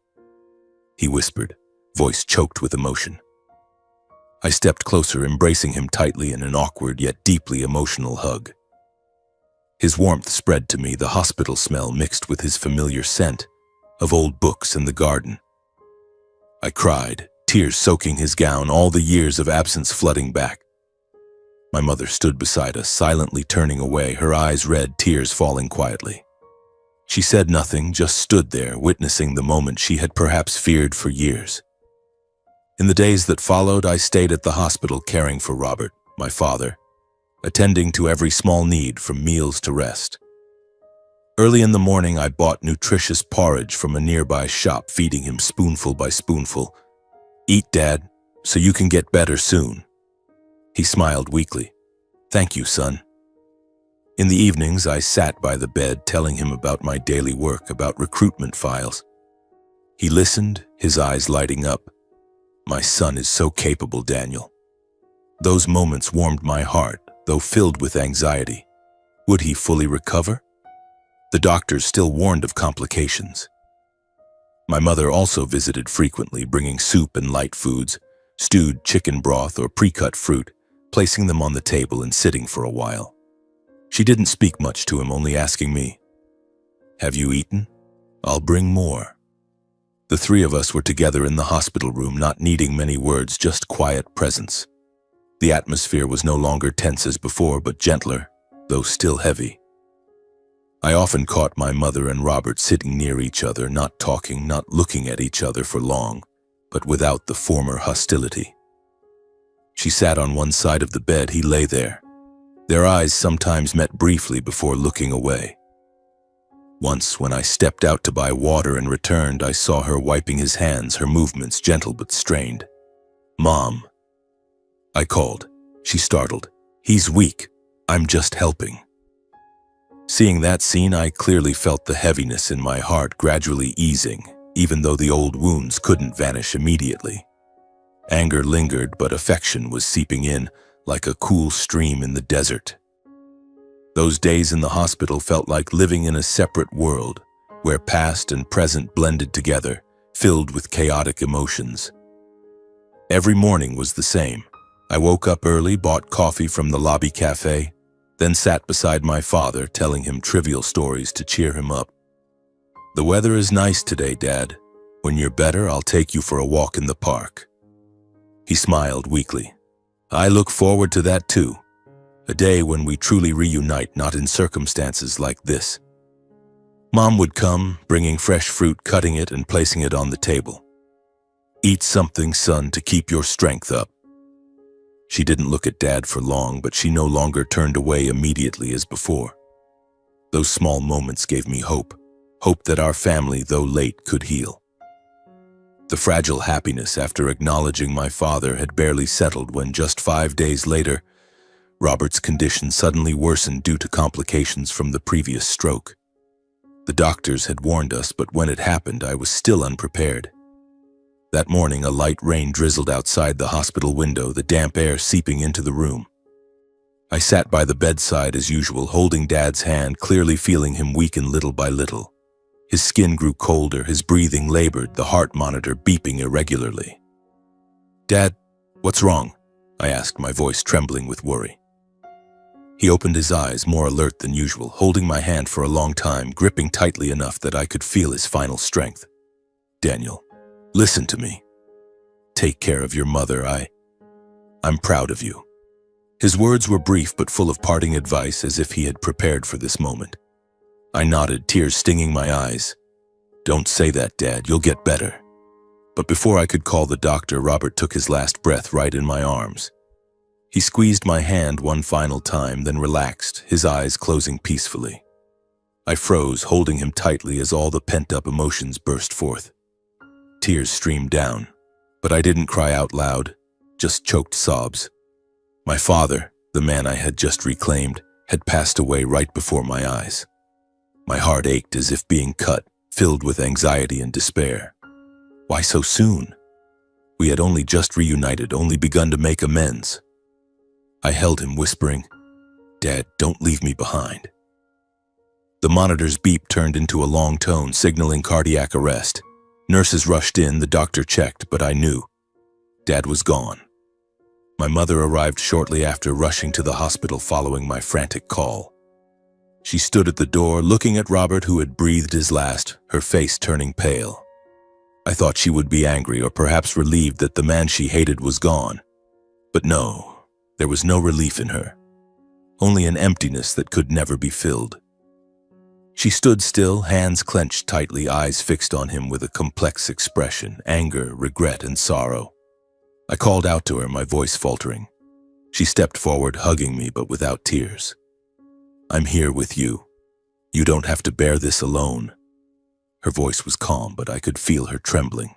he whispered, voice choked with emotion. I stepped closer, embracing him tightly in an awkward yet deeply emotional hug. His warmth spread to me, the hospital smell mixed with his familiar scent of old books in the garden. I cried, tears soaking his gown, all the years of absence flooding back. My mother stood beside us, silently turning away, her eyes red, tears falling quietly. She said nothing, just stood there, witnessing the moment she had perhaps feared for years. In the days that followed, I stayed at the hospital caring for Robert, my father, attending to every small need from meals to rest. Early in the morning, I bought nutritious porridge from a nearby shop, feeding him spoonful by spoonful. "Eat, Dad, so you can get better soon." He smiled weakly. "Thank you, son." In the evenings, I sat by the bed, telling him about my daily work, about recruitment files. He listened, his eyes lighting up. "My son is so capable, Daniel." Those moments warmed my heart, though filled with anxiety. Would he fully recover? The doctors still warned of complications. My mother also visited frequently, bringing soup and light foods, stewed chicken broth or pre-cut fruit, placing them on the table and sitting for a while. She didn't speak much to him, only asking me, "Have you eaten? I'll bring more." The three of us were together in the hospital room, not needing many words, just quiet presence. The atmosphere was no longer tense as before, but gentler, though still heavy. I often caught my mother and Robert sitting near each other, not talking, not looking at each other for long, but without the former hostility. She sat on one side of the bed, he lay there. Their eyes sometimes met briefly before looking away. Once, when I stepped out to buy water and returned, I saw her wiping his hands, her movements gentle but strained. "Mom," I called. She startled. "He's weak. I'm just helping." Seeing that scene, I clearly felt the heaviness in my heart gradually easing, even though the old wounds couldn't vanish immediately. Anger lingered, but affection was seeping in, like a cool stream in the desert. Those days in the hospital felt like living in a separate world, where past and present blended together, filled with chaotic emotions. Every morning was the same. I woke up early, bought coffee from the lobby cafe, then sat beside my father, telling him trivial stories to cheer him up. "The weather is nice today, Dad. When you're better, I'll take you for a walk in the park." He smiled weakly. "I look forward to that too. A day when we truly reunite, not in circumstances like this." Mom would come, bringing fresh fruit, cutting it and placing it on the table. Eat something, son, to keep your strength up. She didn't look at Dad for long, but she no longer turned away immediately as before. Those small moments gave me hope. Hope that our family, though late, could heal. The fragile happiness after acknowledging my father had barely settled when just 5 days later, Robert's condition suddenly worsened due to complications from the previous stroke. The doctors had warned us, but when it happened, I was still unprepared. That morning, a light rain drizzled outside the hospital window, the damp air seeping into the room. I sat by the bedside as usual, holding Dad's hand, clearly feeling him weaken little by little. His skin grew colder, his breathing labored, the heart monitor beeping irregularly. "Dad, what's wrong?" I asked, my voice trembling with worry. He opened his eyes, more alert than usual, holding my hand for a long time, gripping tightly enough that I could feel his final strength. "Daniel, listen to me. Take care of your mother. I'm proud of you." His words were brief but full of parting advice, as if he had prepared for this moment. I nodded, tears stinging my eyes. "Don't say that, Dad. You'll get better." But before I could call the doctor, Robert took his last breath right in my arms. He squeezed my hand one final time, then relaxed, his eyes closing peacefully. I froze, holding him tightly as all the pent-up emotions burst forth. Tears streamed down, but I didn't cry out loud, just choked sobs. My father, the man I had just reclaimed, had passed away right before my eyes. My heart ached as if being cut, filled with anxiety and despair. Why so soon? We had only just reunited, only begun to make amends. I held him, whispering, "Dad, don't leave me behind." The monitor's beep turned into a long tone, signaling cardiac arrest. Nurses rushed in, the doctor checked, but I knew. Dad was gone. My mother arrived shortly after, rushing to the hospital following my frantic call. She stood at the door, looking at Robert, who had breathed his last, her face turning pale. I thought she would be angry or perhaps relieved that the man she hated was gone. But no, there was no relief in her. Only an emptiness that could never be filled. She stood still, hands clenched tightly, eyes fixed on him with a complex expression, anger, regret, and sorrow. I called out to her, my voice faltering. She stepped forward, hugging me, but without tears. "I'm here with you. You don't have to bear this alone." Her voice was calm, but I could feel her trembling.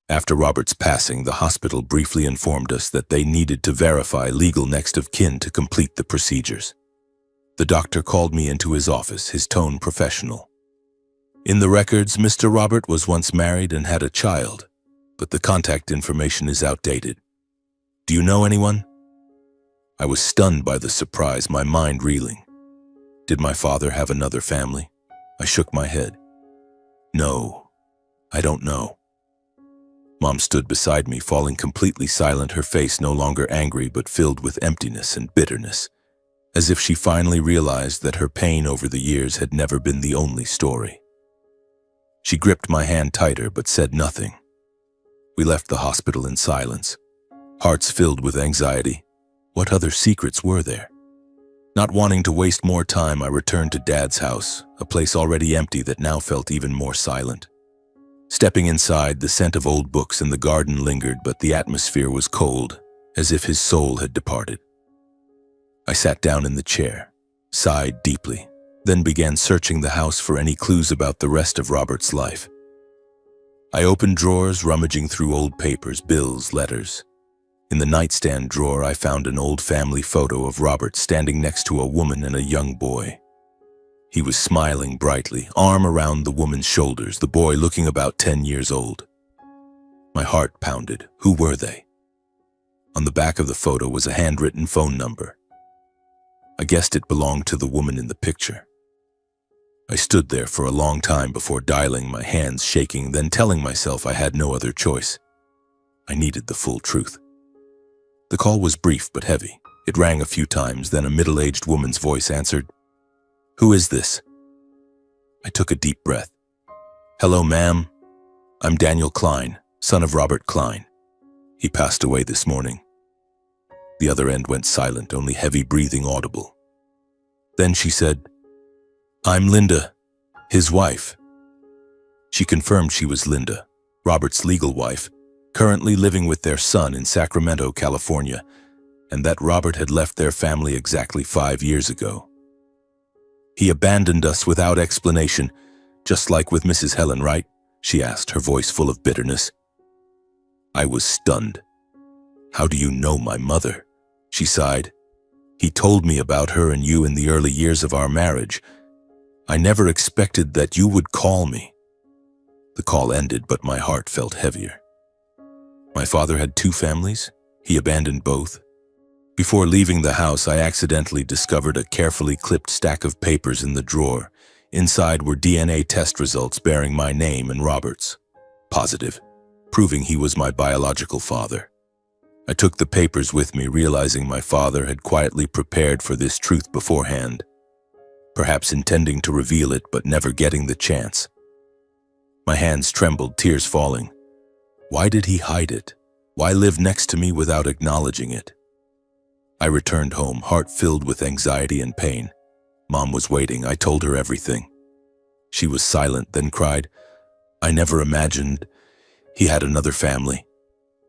After Robert's passing, the hospital briefly informed us that they needed to verify legal next of kin to complete the procedures. The doctor called me into his office, his tone professional. "In the records, Mr. Robert was once married and had a child, but the contact information is outdated. Do you know anyone?" I was stunned by the surprise, my mind reeling. Did my father have another family? I shook my head. "No, I don't know." Mom stood beside me, falling completely silent, her face no longer angry but filled with emptiness and bitterness, as if she finally realized that her pain over the years had never been the only story. She gripped my hand tighter but said nothing. We left the hospital in silence, hearts filled with anxiety. What other secrets were there? Not wanting to waste more time, I returned to Dad's house, a place already empty that now felt even more silent. Stepping inside, the scent of old books in the garden lingered, but the atmosphere was cold, as if his soul had departed. I sat down in the chair, sighed deeply, then began searching the house for any clues about the rest of Robert's life. I opened drawers, rummaging through old papers, bills, letters. In the nightstand drawer, I found an old family photo of Robert standing next to a woman and a young boy. He was smiling brightly, arm around the woman's shoulders, the boy looking about 10 years old. My heart pounded. Who were they? On the back of the photo was a handwritten phone number. I guessed it belonged to the woman in the picture. I stood there for a long time before dialing, my hands shaking, then telling myself I had no other choice. I needed the full truth. The call was brief but heavy. It rang a few times, then a middle-aged woman's voice answered. "Who is this?" I took a deep breath. "Hello, ma'am. I'm Daniel Klein, son of Robert Klein. He passed away this morning." The other end went silent, only heavy breathing audible. Then she said, "I'm Linda, his wife." She confirmed she was Linda, Robert's legal wife, currently living with their son in Sacramento, California, and that Robert had left their family exactly 5 years ago. He abandoned us without explanation, just like with Mrs. Helen, right? She asked, her voice full of bitterness. I was stunned. How do you know my mother? She sighed. He told me about her and you in the early years of our marriage. I never expected that you would call me. The call ended, but my heart felt heavier. My father had 2 families. He abandoned both. Before leaving the house, I accidentally discovered a carefully clipped stack of papers in the drawer. Inside were DNA test results bearing my name and Robert's. Positive, proving he was my biological father. I took the papers with me, realizing my father had quietly prepared for this truth beforehand, perhaps intending to reveal it but never getting the chance. My hands trembled, tears falling. Why did he hide it? Why live next to me without acknowledging it? I returned home, heart filled with anxiety and pain. Mom was waiting. I told her everything. She was silent, then cried, I never imagined he had another family.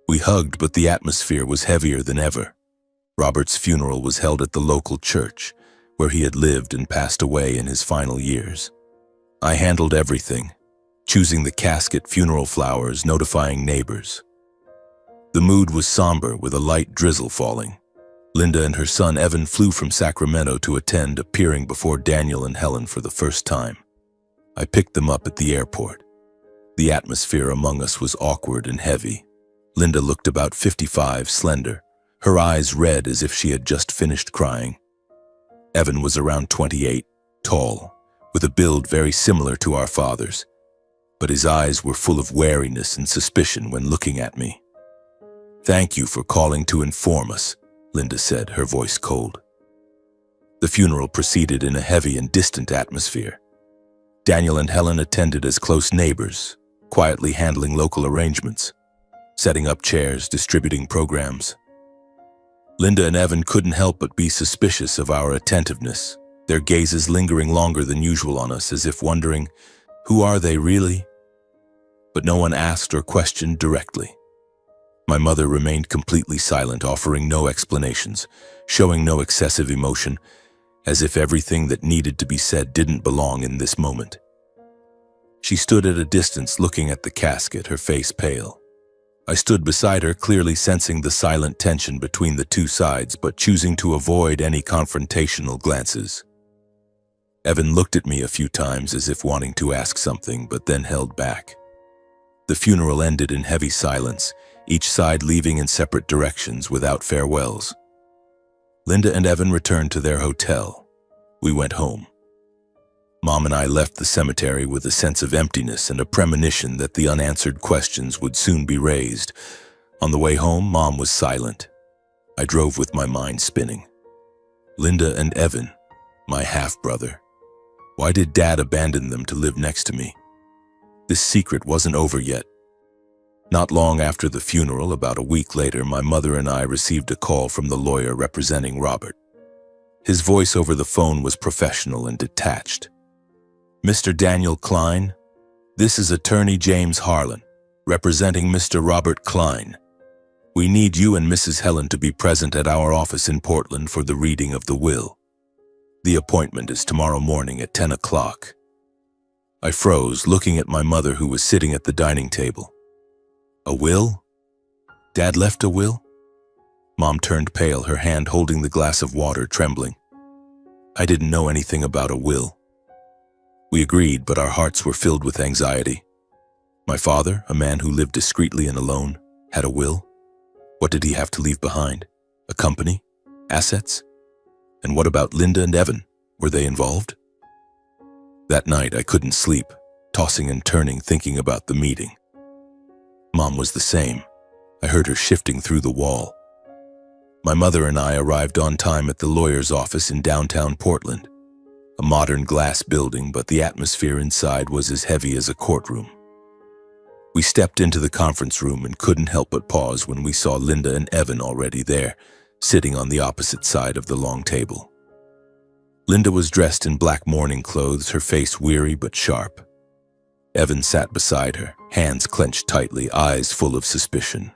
We hugged, but the atmosphere was heavier than ever. Robert's funeral was held at the local church, where he had lived and passed away in his final years. I handled everything, choosing the casket, funeral flowers, notifying neighbors. The mood was somber, with a light drizzle falling. Linda and her son Evan flew from Sacramento to attend, appearing before Daniel and Helen for the first time. I picked them up at the airport. The atmosphere among us was awkward and heavy. Linda looked about 55, slender, her eyes red as if she had just finished crying. Evan was around 28, tall, with a build very similar to our father's, but his eyes were full of wariness and suspicion when looking at me. Thank you for calling to inform us, Linda said, her voice cold. The funeral proceeded in a heavy and distant atmosphere. Daniel and Helen attended as close neighbors, quietly handling local arrangements, setting up chairs, distributing programs. Linda and Evan couldn't help but be suspicious of our attentiveness, their gazes lingering longer than usual on us, as if wondering, who are they really? But no one asked or questioned directly. My mother remained completely silent, offering no explanations, showing no excessive emotion, as if everything that needed to be said didn't belong in this moment. She stood at a distance, looking at the casket, her face pale. I stood beside her, clearly sensing the silent tension between the 2 sides, but choosing to avoid any confrontational glances. Evan looked at me a few times as if wanting to ask something, but then held back. The funeral ended in heavy silence, each side leaving in separate directions without farewells. Linda and Evan returned to their hotel. We went home. Mom and I left the cemetery with a sense of emptiness and a premonition that the unanswered questions would soon be raised. On the way home, Mom was silent. I drove with my mind spinning. Linda and Evan, my half-brother. Why did Dad abandon them to live next to me? This secret wasn't over yet. Not long after the funeral, about a week later, my mother and I received a call from the lawyer representing Robert. His voice over the phone was professional and detached. Mr. Daniel Klein, this is Attorney James Harlan, representing Mr. Robert Klein. We need you and Mrs. Helen to be present at our office in Portland for the reading of the will. The appointment is tomorrow morning at 10 o'clock. I froze, looking at my mother, who was sitting at the dining table. A will? Dad left a will? Mom turned pale, her hand holding the glass of water, trembling. I didn't know anything about a will. We agreed, but our hearts were filled with anxiety. My father, a man who lived discreetly and alone, had a will? What did he have to leave behind? A company? Assets? And what about Linda and Evan? Were they involved? That night I couldn't sleep, tossing and turning, thinking about the meeting. Mom was the same. I heard her shifting through the wall. My mother and I arrived on time at the lawyer's office in downtown Portland. A modern glass building, but the atmosphere inside was as heavy as a courtroom. We stepped into the conference room and couldn't help but pause when we saw Linda and Evan already there, sitting on the opposite side of the long table. Linda was dressed in black mourning clothes, her face weary but sharp. Evan sat beside her, hands clenched tightly, eyes full of suspicion.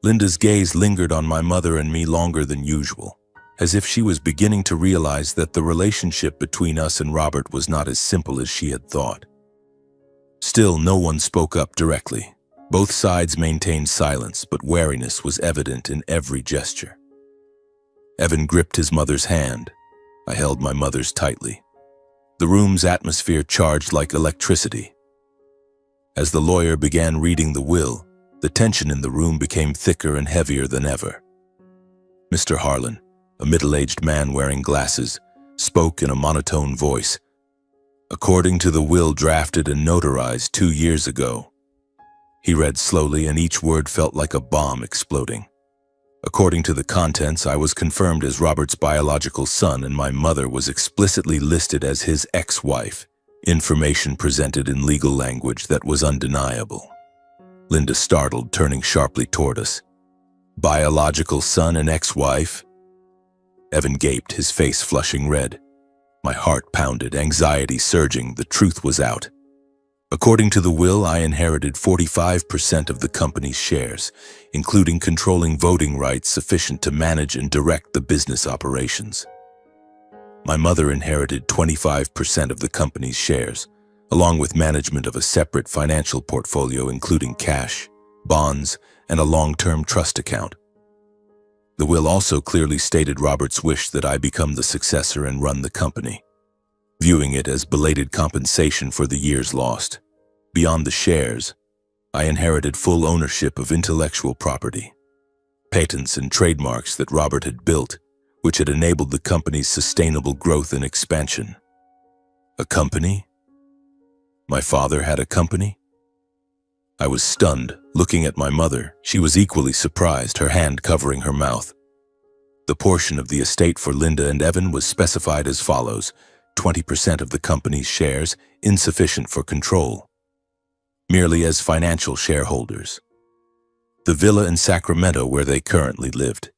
Linda's gaze lingered on my mother and me longer than usual, as if she was beginning to realize that the relationship between us and Robert was not as simple as she had thought. Still, no one spoke up directly. Both sides maintained silence, but wariness was evident in every gesture. Evan gripped his mother's hand. I held my mother's tightly. The room's atmosphere charged like electricity. As the lawyer began reading the will, the tension in the room became thicker and heavier than ever. Mr. Harlan, a middle-aged man wearing glasses, spoke in a monotone voice. According to the will drafted and notarized 2 years ago, he read slowly, and each word felt like a bomb exploding. According to the contents, I was confirmed as Robert's biological son, and my mother was explicitly listed as his ex-wife, information presented in legal language that was undeniable. Linda startled, turning sharply toward us. Biological son and ex-wife? Evan gaped, his face flushing red. My heart pounded, anxiety surging. The truth was out. According to the will, I inherited 45% of the company's shares, including controlling voting rights sufficient to manage and direct the business operations. My mother inherited 25% of the company's shares, along with management of a separate financial portfolio including cash, bonds, and a long-term trust account. The will also clearly stated Robert's wish that I become the successor and run the company, viewing it as belated compensation for the years lost. Beyond the shares, I inherited full ownership of intellectual property, patents and trademarks that Robert had built, which had enabled the company's sustainable growth and expansion. A company? My father had a company? I was stunned, looking at my mother. She was equally surprised, her hand covering her mouth. The portion of the estate for Linda and Evan was specified as follows: 20% of the company's shares, insufficient for control, merely as financial shareholders. The villa in Sacramento where they currently lived.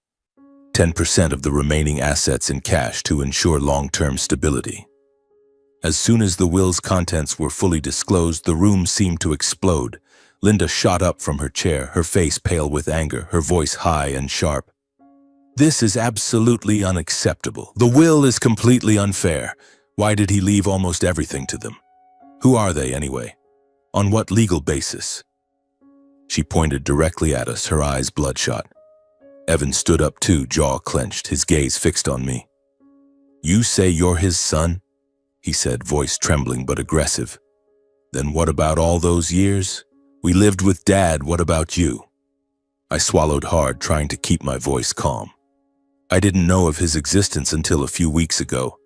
10% of the remaining assets in cash to ensure long-term stability. As soon as the will's contents were fully disclosed, the room seemed to explode. Linda shot up from her chair, her face pale with anger, her voice high and sharp. This is absolutely unacceptable. The will is completely unfair. Why did he leave almost everything to them? Who are they anyway? On what legal basis? She pointed directly at us, her eyes bloodshot. Evan stood up too, jaw clenched, his gaze fixed on me. You say you're his son? He said, voice trembling but aggressive. Then what about all those years? We lived with Dad, what about you? I swallowed hard, trying to keep my voice calm. I didn't know of his existence until a few weeks ago.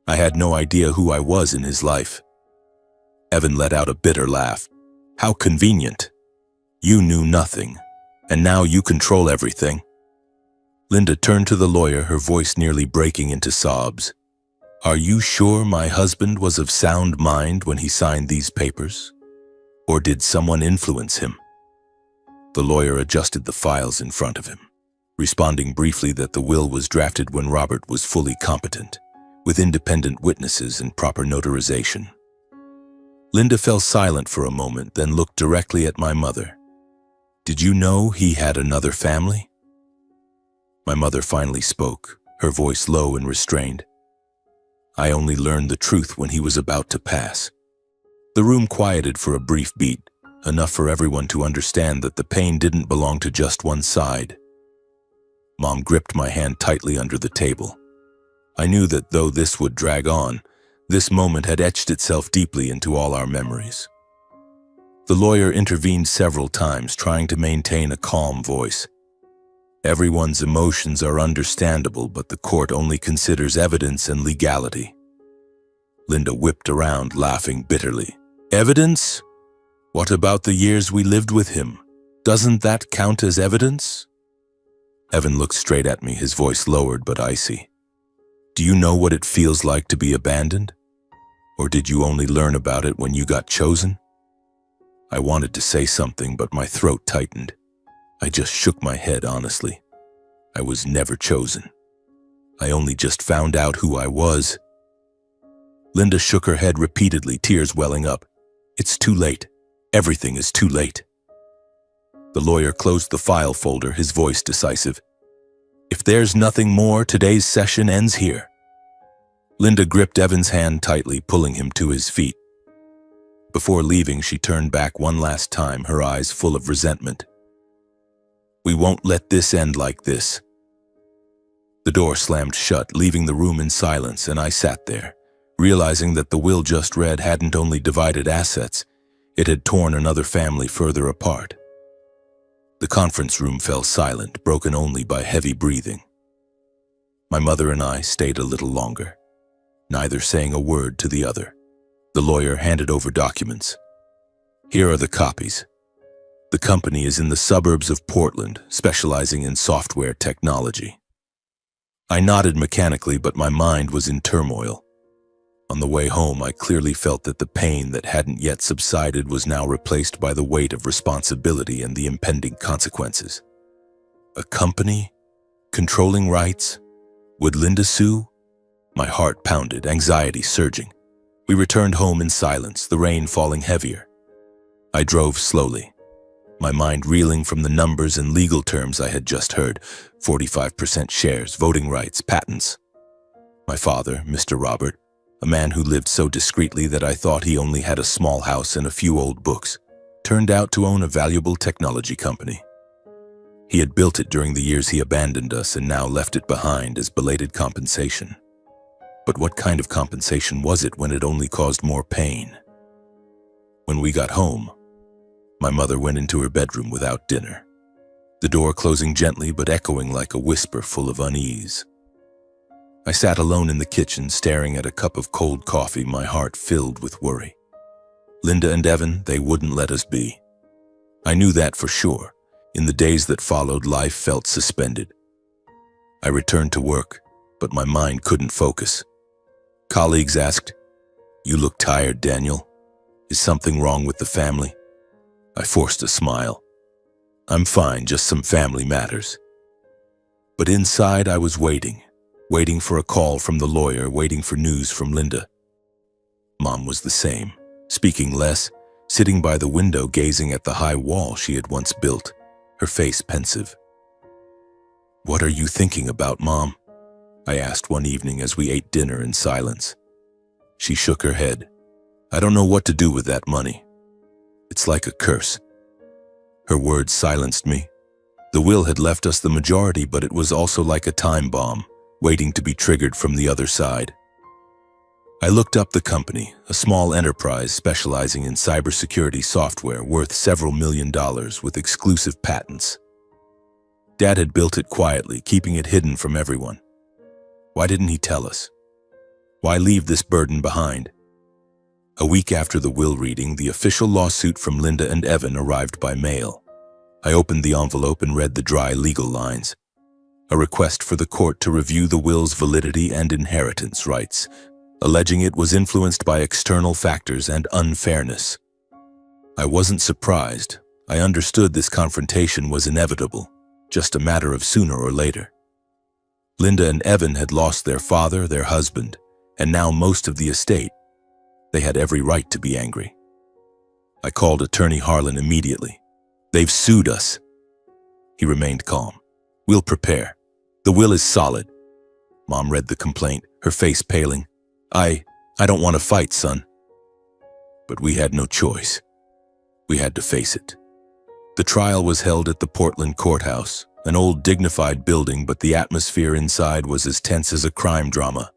I had no idea who I was in his life. Evan let out a bitter laugh. How convenient. You knew nothing, and now you control everything. Linda turned to the lawyer, her voice nearly breaking into sobs. Are you sure my husband was of sound mind when he signed these papers? Or did someone influence him? The lawyer adjusted the files in front of him, responding briefly that the will was drafted when Robert was fully competent, with independent witnesses and proper notarization. Linda fell silent for a moment, then looked directly at my mother. Did you know he had another family? My mother finally spoke, her voice low and restrained. I only learned the truth when he was about to pass. The room quieted for a brief beat, enough for everyone to understand that the pain didn't belong to just one side. Mom gripped my hand tightly under the table. I knew that though this would drag on, this moment had etched itself deeply into all our memories. The lawyer intervened several times, trying to maintain a calm voice. Everyone's emotions are understandable, but the court only considers evidence and legality. Linda whipped around, laughing bitterly. Evidence? What about the years we lived with him? Doesn't that count as evidence? Evan looked straight at me, his voice lowered but icy. Do you know what it feels like to be abandoned? Or did you only learn about it when you got chosen? I wanted to say something, but my throat tightened. I just shook my head honestly. I was never chosen. I only just found out who I was. Linda shook her head repeatedly, tears welling up. It's too late. Everything is too late. The lawyer closed the file folder, his voice decisive. If there's nothing more, today's session ends here. Linda gripped Evan's hand tightly, pulling him to his feet. Before leaving, she turned back one last time, her eyes full of resentment. We won't let this end like this. The door slammed shut, leaving the room in silence, and I sat there, realizing that the will just read hadn't only divided assets, it had torn another family further apart. The conference room fell silent, broken only by heavy breathing. My mother and I stayed a little longer, neither saying a word to the other. The lawyer handed over documents. Here are the copies. The company is in the suburbs of Portland, specializing in software technology. I nodded mechanically, but my mind was in turmoil. On the way home, I clearly felt that the pain that hadn't yet subsided was now replaced by the weight of responsibility and the impending consequences. A company? Controlling rights? Would Linda sue? My heart pounded, anxiety surging. We returned home in silence, the rain falling heavier. I drove slowly, my mind reeling from the numbers and legal terms I had just heard: 45% shares, voting rights, patents. My father, Mr. Robert, a man who lived so discreetly that I thought he only had a small house and a few old books, turned out to own a valuable technology company. He had built it during the years he abandoned us and now left it behind as belated compensation. But what kind of compensation was it when it only caused more pain? When we got home, my mother went into her bedroom without dinner, the door closing gently but echoing like a whisper full of unease. I sat alone in the kitchen, staring at a cup of cold coffee, my heart filled with worry. Linda and Evan, they wouldn't let us be. I knew that for sure. In the days that followed, life felt suspended. I returned to work, but my mind couldn't focus. Colleagues asked, "You look tired, Daniel. Is something wrong with the family?" I forced a smile. "I'm fine, just some family matters." But inside I was waiting for a call from the lawyer, waiting for news from Linda. Mom was the same, speaking less, sitting by the window gazing at the high wall she had once built, her face pensive. "What are you thinking about, Mom?" I asked one evening as we ate dinner in silence. She shook her head. "I don't know what to do with that money. It's like a curse." Her words silenced me. The will had left us the majority, but it was also like a time bomb, waiting to be triggered from the other side. I looked up the company, a small enterprise specializing in cybersecurity software worth several $1,000,000 with exclusive patents. Dad had built it quietly, keeping it hidden from everyone. Why didn't he tell us? Why leave this burden behind? A week after the will reading, the official lawsuit from Linda and Evan arrived by mail. I opened the envelope and read the dry legal lines. A request for the court to review the will's validity and inheritance rights, alleging it was influenced by external factors and unfairness. I wasn't surprised. I understood this confrontation was inevitable, just a matter of sooner or later. Linda and Evan had lost their father, their husband, and now most of the estate. They had every right to be angry. I called Attorney Harlan immediately. "They've sued us." He remained calm. "We'll prepare. The will is solid." Mom read the complaint, her face paling. I don't want to fight, son." But we had no choice. We had to face it. The trial was held at the Portland courthouse, an old dignified building, but the atmosphere inside was as tense as a crime drama.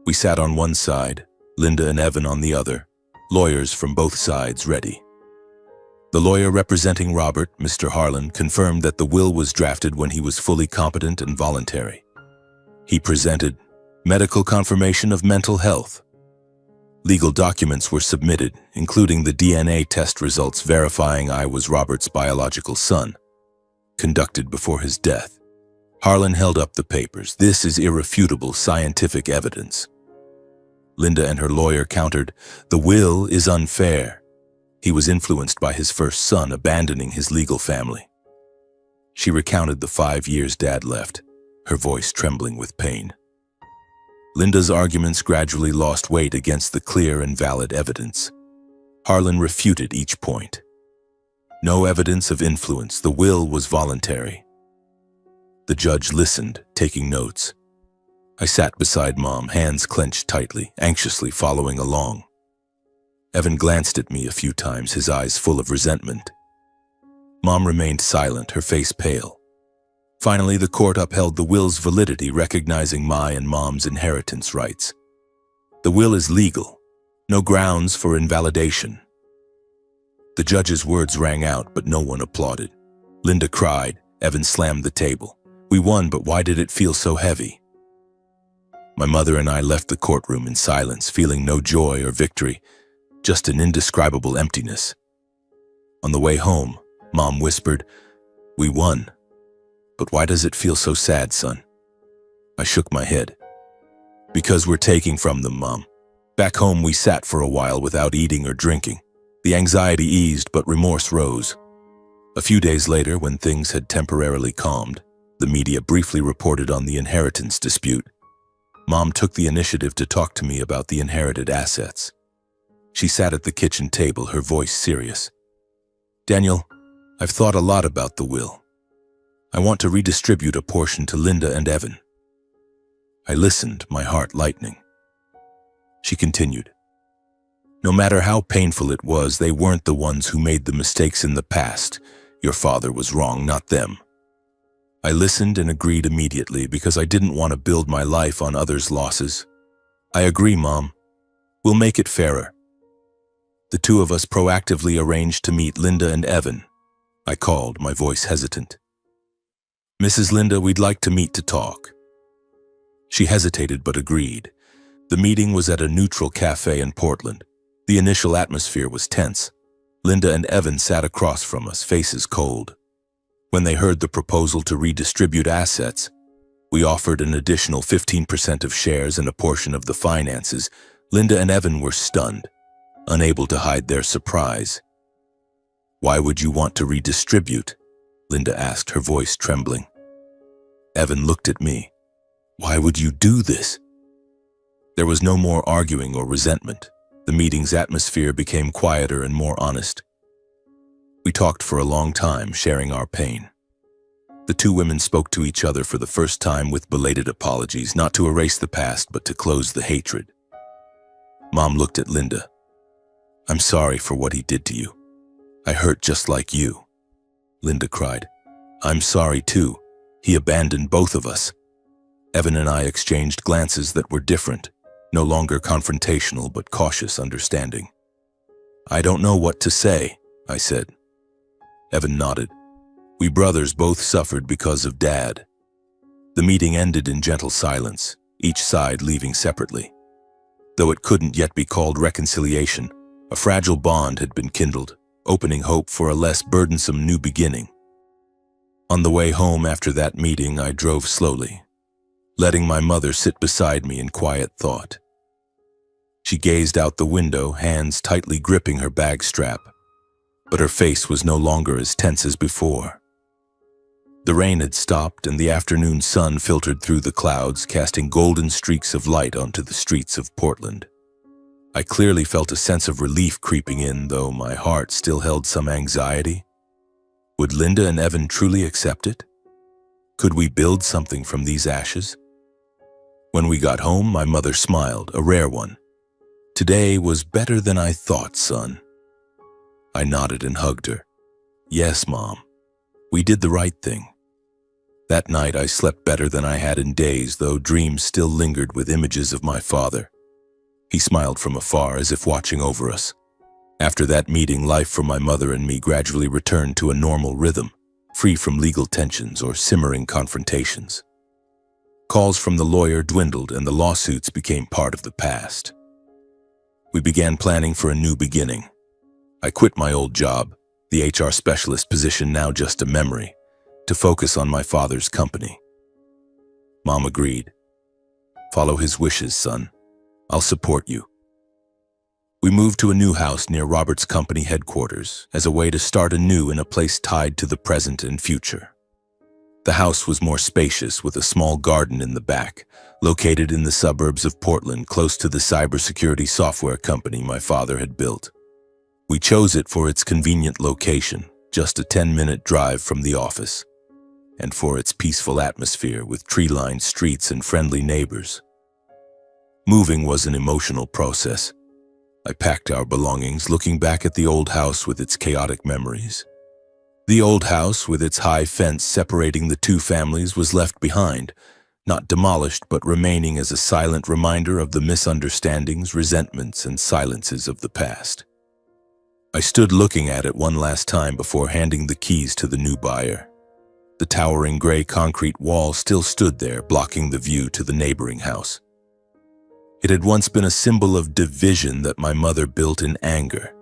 We sat on one side, Linda and Evan on the other, lawyers from both sides ready. The lawyer representing Robert, Mr. Harlan, confirmed that the will was drafted when he was fully competent and voluntary. He presented medical confirmation of mental health. Legal documents were submitted, including the DNA test results verifying I was Robert's biological son, conducted before his death. Harlan held up the papers. "This is irrefutable scientific evidence." Linda and her lawyer countered, "The will is unfair. He was influenced by his first son, abandoning his legal family." She recounted the 5 years Dad left, her voice trembling with pain. Linda's arguments gradually lost weight against the clear and valid evidence. Harlan refuted each point. No evidence of influence. The will was voluntary. The judge listened, taking notes. I sat beside Mom, hands clenched tightly, anxiously following along. Evan glanced at me a few times, his eyes full of resentment. Mom remained silent, her face pale. Finally, the court upheld the will's validity, recognizing my and Mom's inheritance rights. The will is legal. No grounds for invalidation. The judge's words rang out, but no one applauded. Linda cried. Evan slammed the table. We won, but why did it feel so heavy? My mother and I left the courtroom in silence, feeling no joy or victory, just an indescribable emptiness. On the way home, Mom whispered, "We won. But why does it feel so sad, son?" I shook my head. "Because we're taking from them, Mom." Back home, we sat for a while without eating or drinking. The anxiety eased, but remorse rose. A few days later, when things had temporarily calmed, the media briefly reported on the inheritance dispute. Mom took the initiative to talk to me about the inherited assets. She sat at the kitchen table, her voice serious. "Daniel, I've thought a lot about the will. I want to redistribute a portion to Linda and Evan." I listened, my heart lightening. She continued, "No matter how painful it was, they weren't the ones who made the mistakes in the past. Your father was wrong, not them." I listened and agreed immediately because I didn't want to build my life on others' losses. "I agree, Mom. We'll make it fairer." The two of us proactively arranged to meet Linda and Evan. I called, my voice hesitant. "Mrs. Linda, we'd like to meet to talk." She hesitated but agreed. The meeting was at a neutral cafe in Portland. The initial atmosphere was tense. Linda and Evan sat across from us, faces cold. When they heard the proposal to redistribute assets, we offered an additional 15% of shares and a portion of the finances. Linda and Evan were stunned, unable to hide their surprise. "Why would you want to redistribute?" Linda asked, her voice trembling. Evan looked at me. "Why would you do this?" There was no more arguing or resentment. The meeting's atmosphere became quieter and more honest. We talked for a long time, sharing our pain. The two women spoke to each other for the first time with belated apologies, not to erase the past, but to close the hatred. Mom looked at Linda. "I'm sorry for what he did to you. I hurt just like you." Linda cried. "I'm sorry too. He abandoned both of us." Evan and I exchanged glances that were different, no longer confrontational but cautious understanding. "I don't know what to say," I said. Evan nodded. "We brothers both suffered because of Dad." The meeting ended in gentle silence, each side leaving separately. Though it couldn't yet be called reconciliation, a fragile bond had been kindled, opening hope for a less burdensome new beginning. On the way home after that meeting, I drove slowly, letting my mother sit beside me in quiet thought. She gazed out the window, hands tightly gripping her bag strap, but her face was no longer as tense as before. The rain had stopped, and the afternoon sun filtered through the clouds, casting golden streaks of light onto the streets of Portland. I clearly felt a sense of relief creeping in, though my heart still held some anxiety. Would Linda and Evan truly accept it? Could we build something from these ashes? When we got home, my mother smiled, a rare one. "Today was better than I thought, son." I nodded and hugged her. "Yes, Mom. We did the right thing." That night I slept better than I had in days, though dreams still lingered with images of my father. He smiled from afar, as if watching over us. After that meeting, life for my mother and me gradually returned to a normal rhythm, free from legal tensions or simmering confrontations. Calls from the lawyer dwindled and the lawsuits became part of the past. We began planning for a new beginning. I quit my old job, the HR specialist position now just a memory, to focus on my father's company. Mom agreed. "Follow his wishes, son. I'll support you." We moved to a new house near Robert's company headquarters as a way to start anew in a place tied to the present and future. The house was more spacious, with a small garden in the back, located in the suburbs of Portland, close to the cybersecurity software company my father had built. We chose it for its convenient location, just a 10-minute drive from the office, and for its peaceful atmosphere with tree-lined streets and friendly neighbors. Moving was an emotional process. I packed our belongings, looking back at the old house with its chaotic memories. The old house, with its high fence separating the two families, was left behind, not demolished but remaining as a silent reminder of the misunderstandings, resentments, and silences of the past. I stood looking at it one last time before handing the keys to the new buyer. The towering gray concrete wall still stood there, blocking the view to the neighboring house. It had once been a symbol of division that my mother built in anger,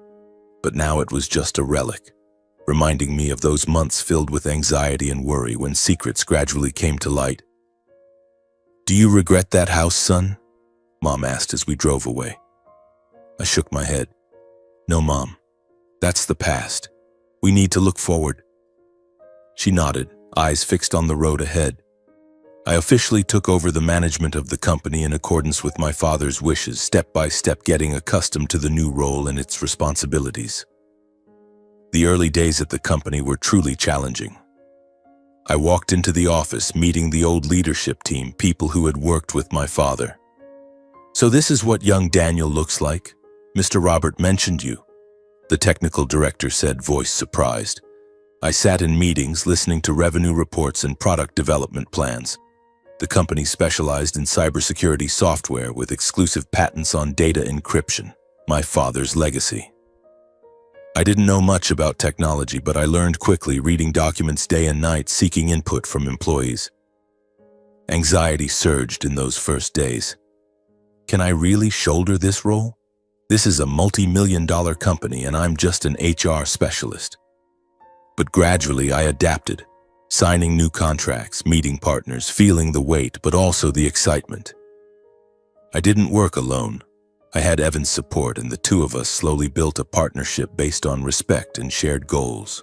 but now it was just a relic, reminding me of those months filled with anxiety and worry when secrets gradually came to light. "Do you regret that house, son?" Mom asked as we drove away. I shook my head. "No, Mom. That's the past. We need to look forward." She nodded, eyes fixed on the road ahead. I officially took over the management of the company in accordance with my father's wishes, step by step getting accustomed to the new role and its responsibilities. The early days at the company were truly challenging. I walked into the office, meeting the old leadership team, people who had worked with my father. "So this is what young Daniel looks like? Mr. Robert mentioned you," the technical director said, voice surprised. I sat in meetings, listening to revenue reports and product development plans. The company specialized in cybersecurity software with exclusive patents on data encryption, my father's legacy. I didn't know much about technology, but I learned quickly, reading documents day and night, seeking input from employees. Anxiety surged in those first days. Can I really shoulder this role? This is a multi-million-dollar company and I'm just an HR specialist. But gradually I adapted, signing new contracts, meeting partners, feeling the weight, but also the excitement. I didn't work alone. I had Evan's support, and the two of us slowly built a partnership based on respect and shared goals.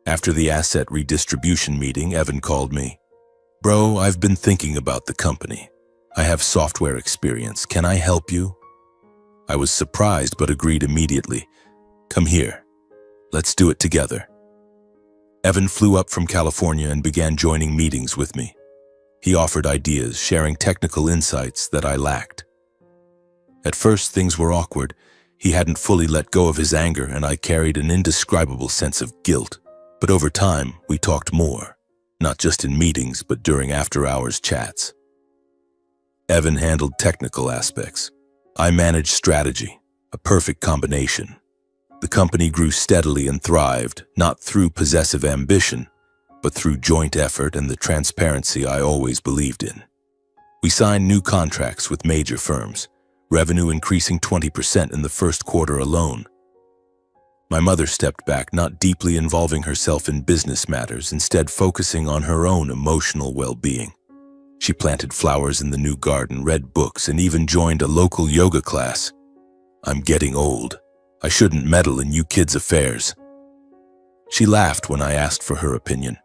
After the asset redistribution meeting, Evan called me. "Bro, I've been thinking about the company. I have software experience. Can I help you?" I was surprised but agreed immediately. "Come here. Let's do it together." Evan flew up from California and began joining meetings with me. He offered ideas, sharing technical insights that I lacked. At first, things were awkward. He hadn't fully let go of his anger, and I carried an indescribable sense of guilt. But over time, we talked more, not just in meetings, but during after-hours chats. Evan handled technical aspects. I managed strategy, a perfect combination. The company grew steadily and thrived, not through possessive ambition, but through joint effort and the transparency I always believed in. We signed new contracts with major firms, revenue increasing 20% in the first quarter alone. My mother stepped back, not deeply involving herself in business matters, instead focusing on her own emotional well-being. She planted flowers in the new garden, read books, and even joined a local yoga class. "I'm getting old. I shouldn't meddle in you kids' affairs." She laughed when I asked for her opinion,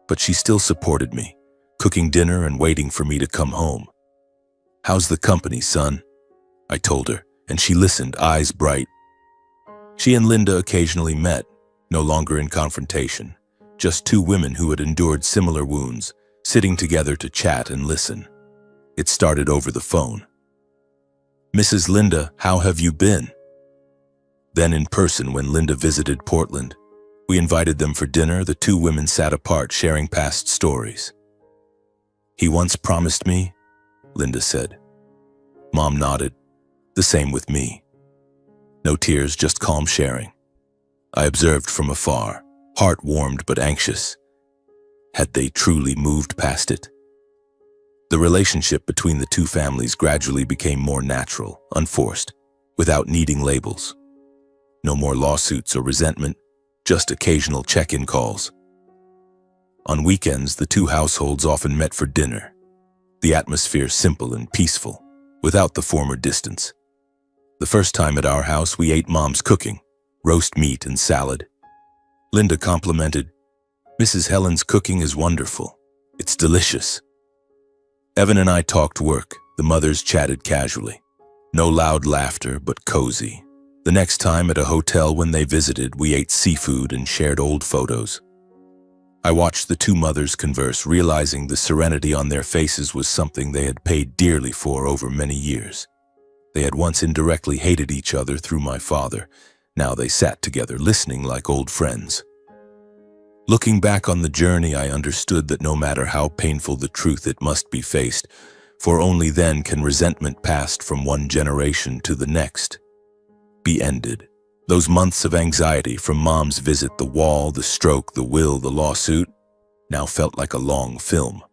but she still supported me, cooking dinner and waiting for me to come home. "How's the company, son?" I told her, and she listened, eyes bright. She and Linda occasionally met, no longer in confrontation, just two women who had endured similar wounds, sitting together to chat and listen. It started over the phone. "Mrs. Linda, how have you been?" Then in person when Linda visited Portland. We invited them for dinner. The two women sat apart, sharing past stories. "He once promised me," Linda said. Mom nodded. The same with me. No tears, just calm sharing. I observed from afar, heart warmed but anxious. Had they truly moved past it? The relationship between the two families gradually became more natural, unforced, without needing labels. No more lawsuits or resentment, just occasional check-in calls. On weekends, the two households often met for dinner. The atmosphere simple and peaceful, without the former distance. The first time at our house, we ate Mom's cooking, roast meat and salad. Linda complimented, "Mrs. Helen's cooking is wonderful. It's delicious." Evan and I talked work. The mothers chatted casually. No loud laughter, but cozy. The next time at a hotel when they visited, we ate seafood and shared old photos. I watched the two mothers converse, realizing the serenity on their faces was something they had paid dearly for over many years. They had once indirectly hated each other through my father. Now they sat together, listening like old friends. Looking back on the journey, I understood that no matter how painful the truth, it must be faced, for only then can resentment passed from one generation to the next be ended. Those months of anxiety from Mom's visit, the wall, the stroke, the will, the lawsuit, now felt like a long film.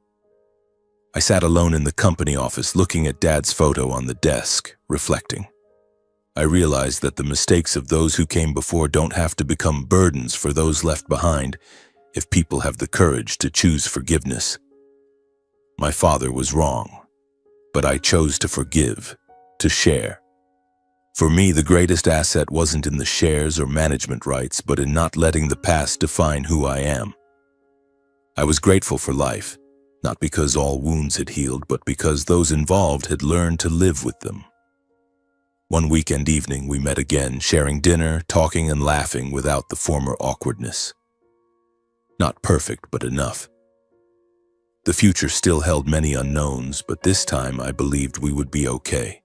I sat alone in the company office looking at Dad's photo on the desk, reflecting. I realized that the mistakes of those who came before don't have to become burdens for those left behind if people have the courage to choose forgiveness. My father was wrong, but I chose to forgive, to share. For me, the greatest asset wasn't in the shares or management rights, but in not letting the past define who I am. I was grateful for life, not because all wounds had healed, but because those involved had learned to live with them. One weekend evening, we met again, sharing dinner, talking and laughing without the former awkwardness. Not perfect, but enough. The future still held many unknowns, but this time I believed we would be okay.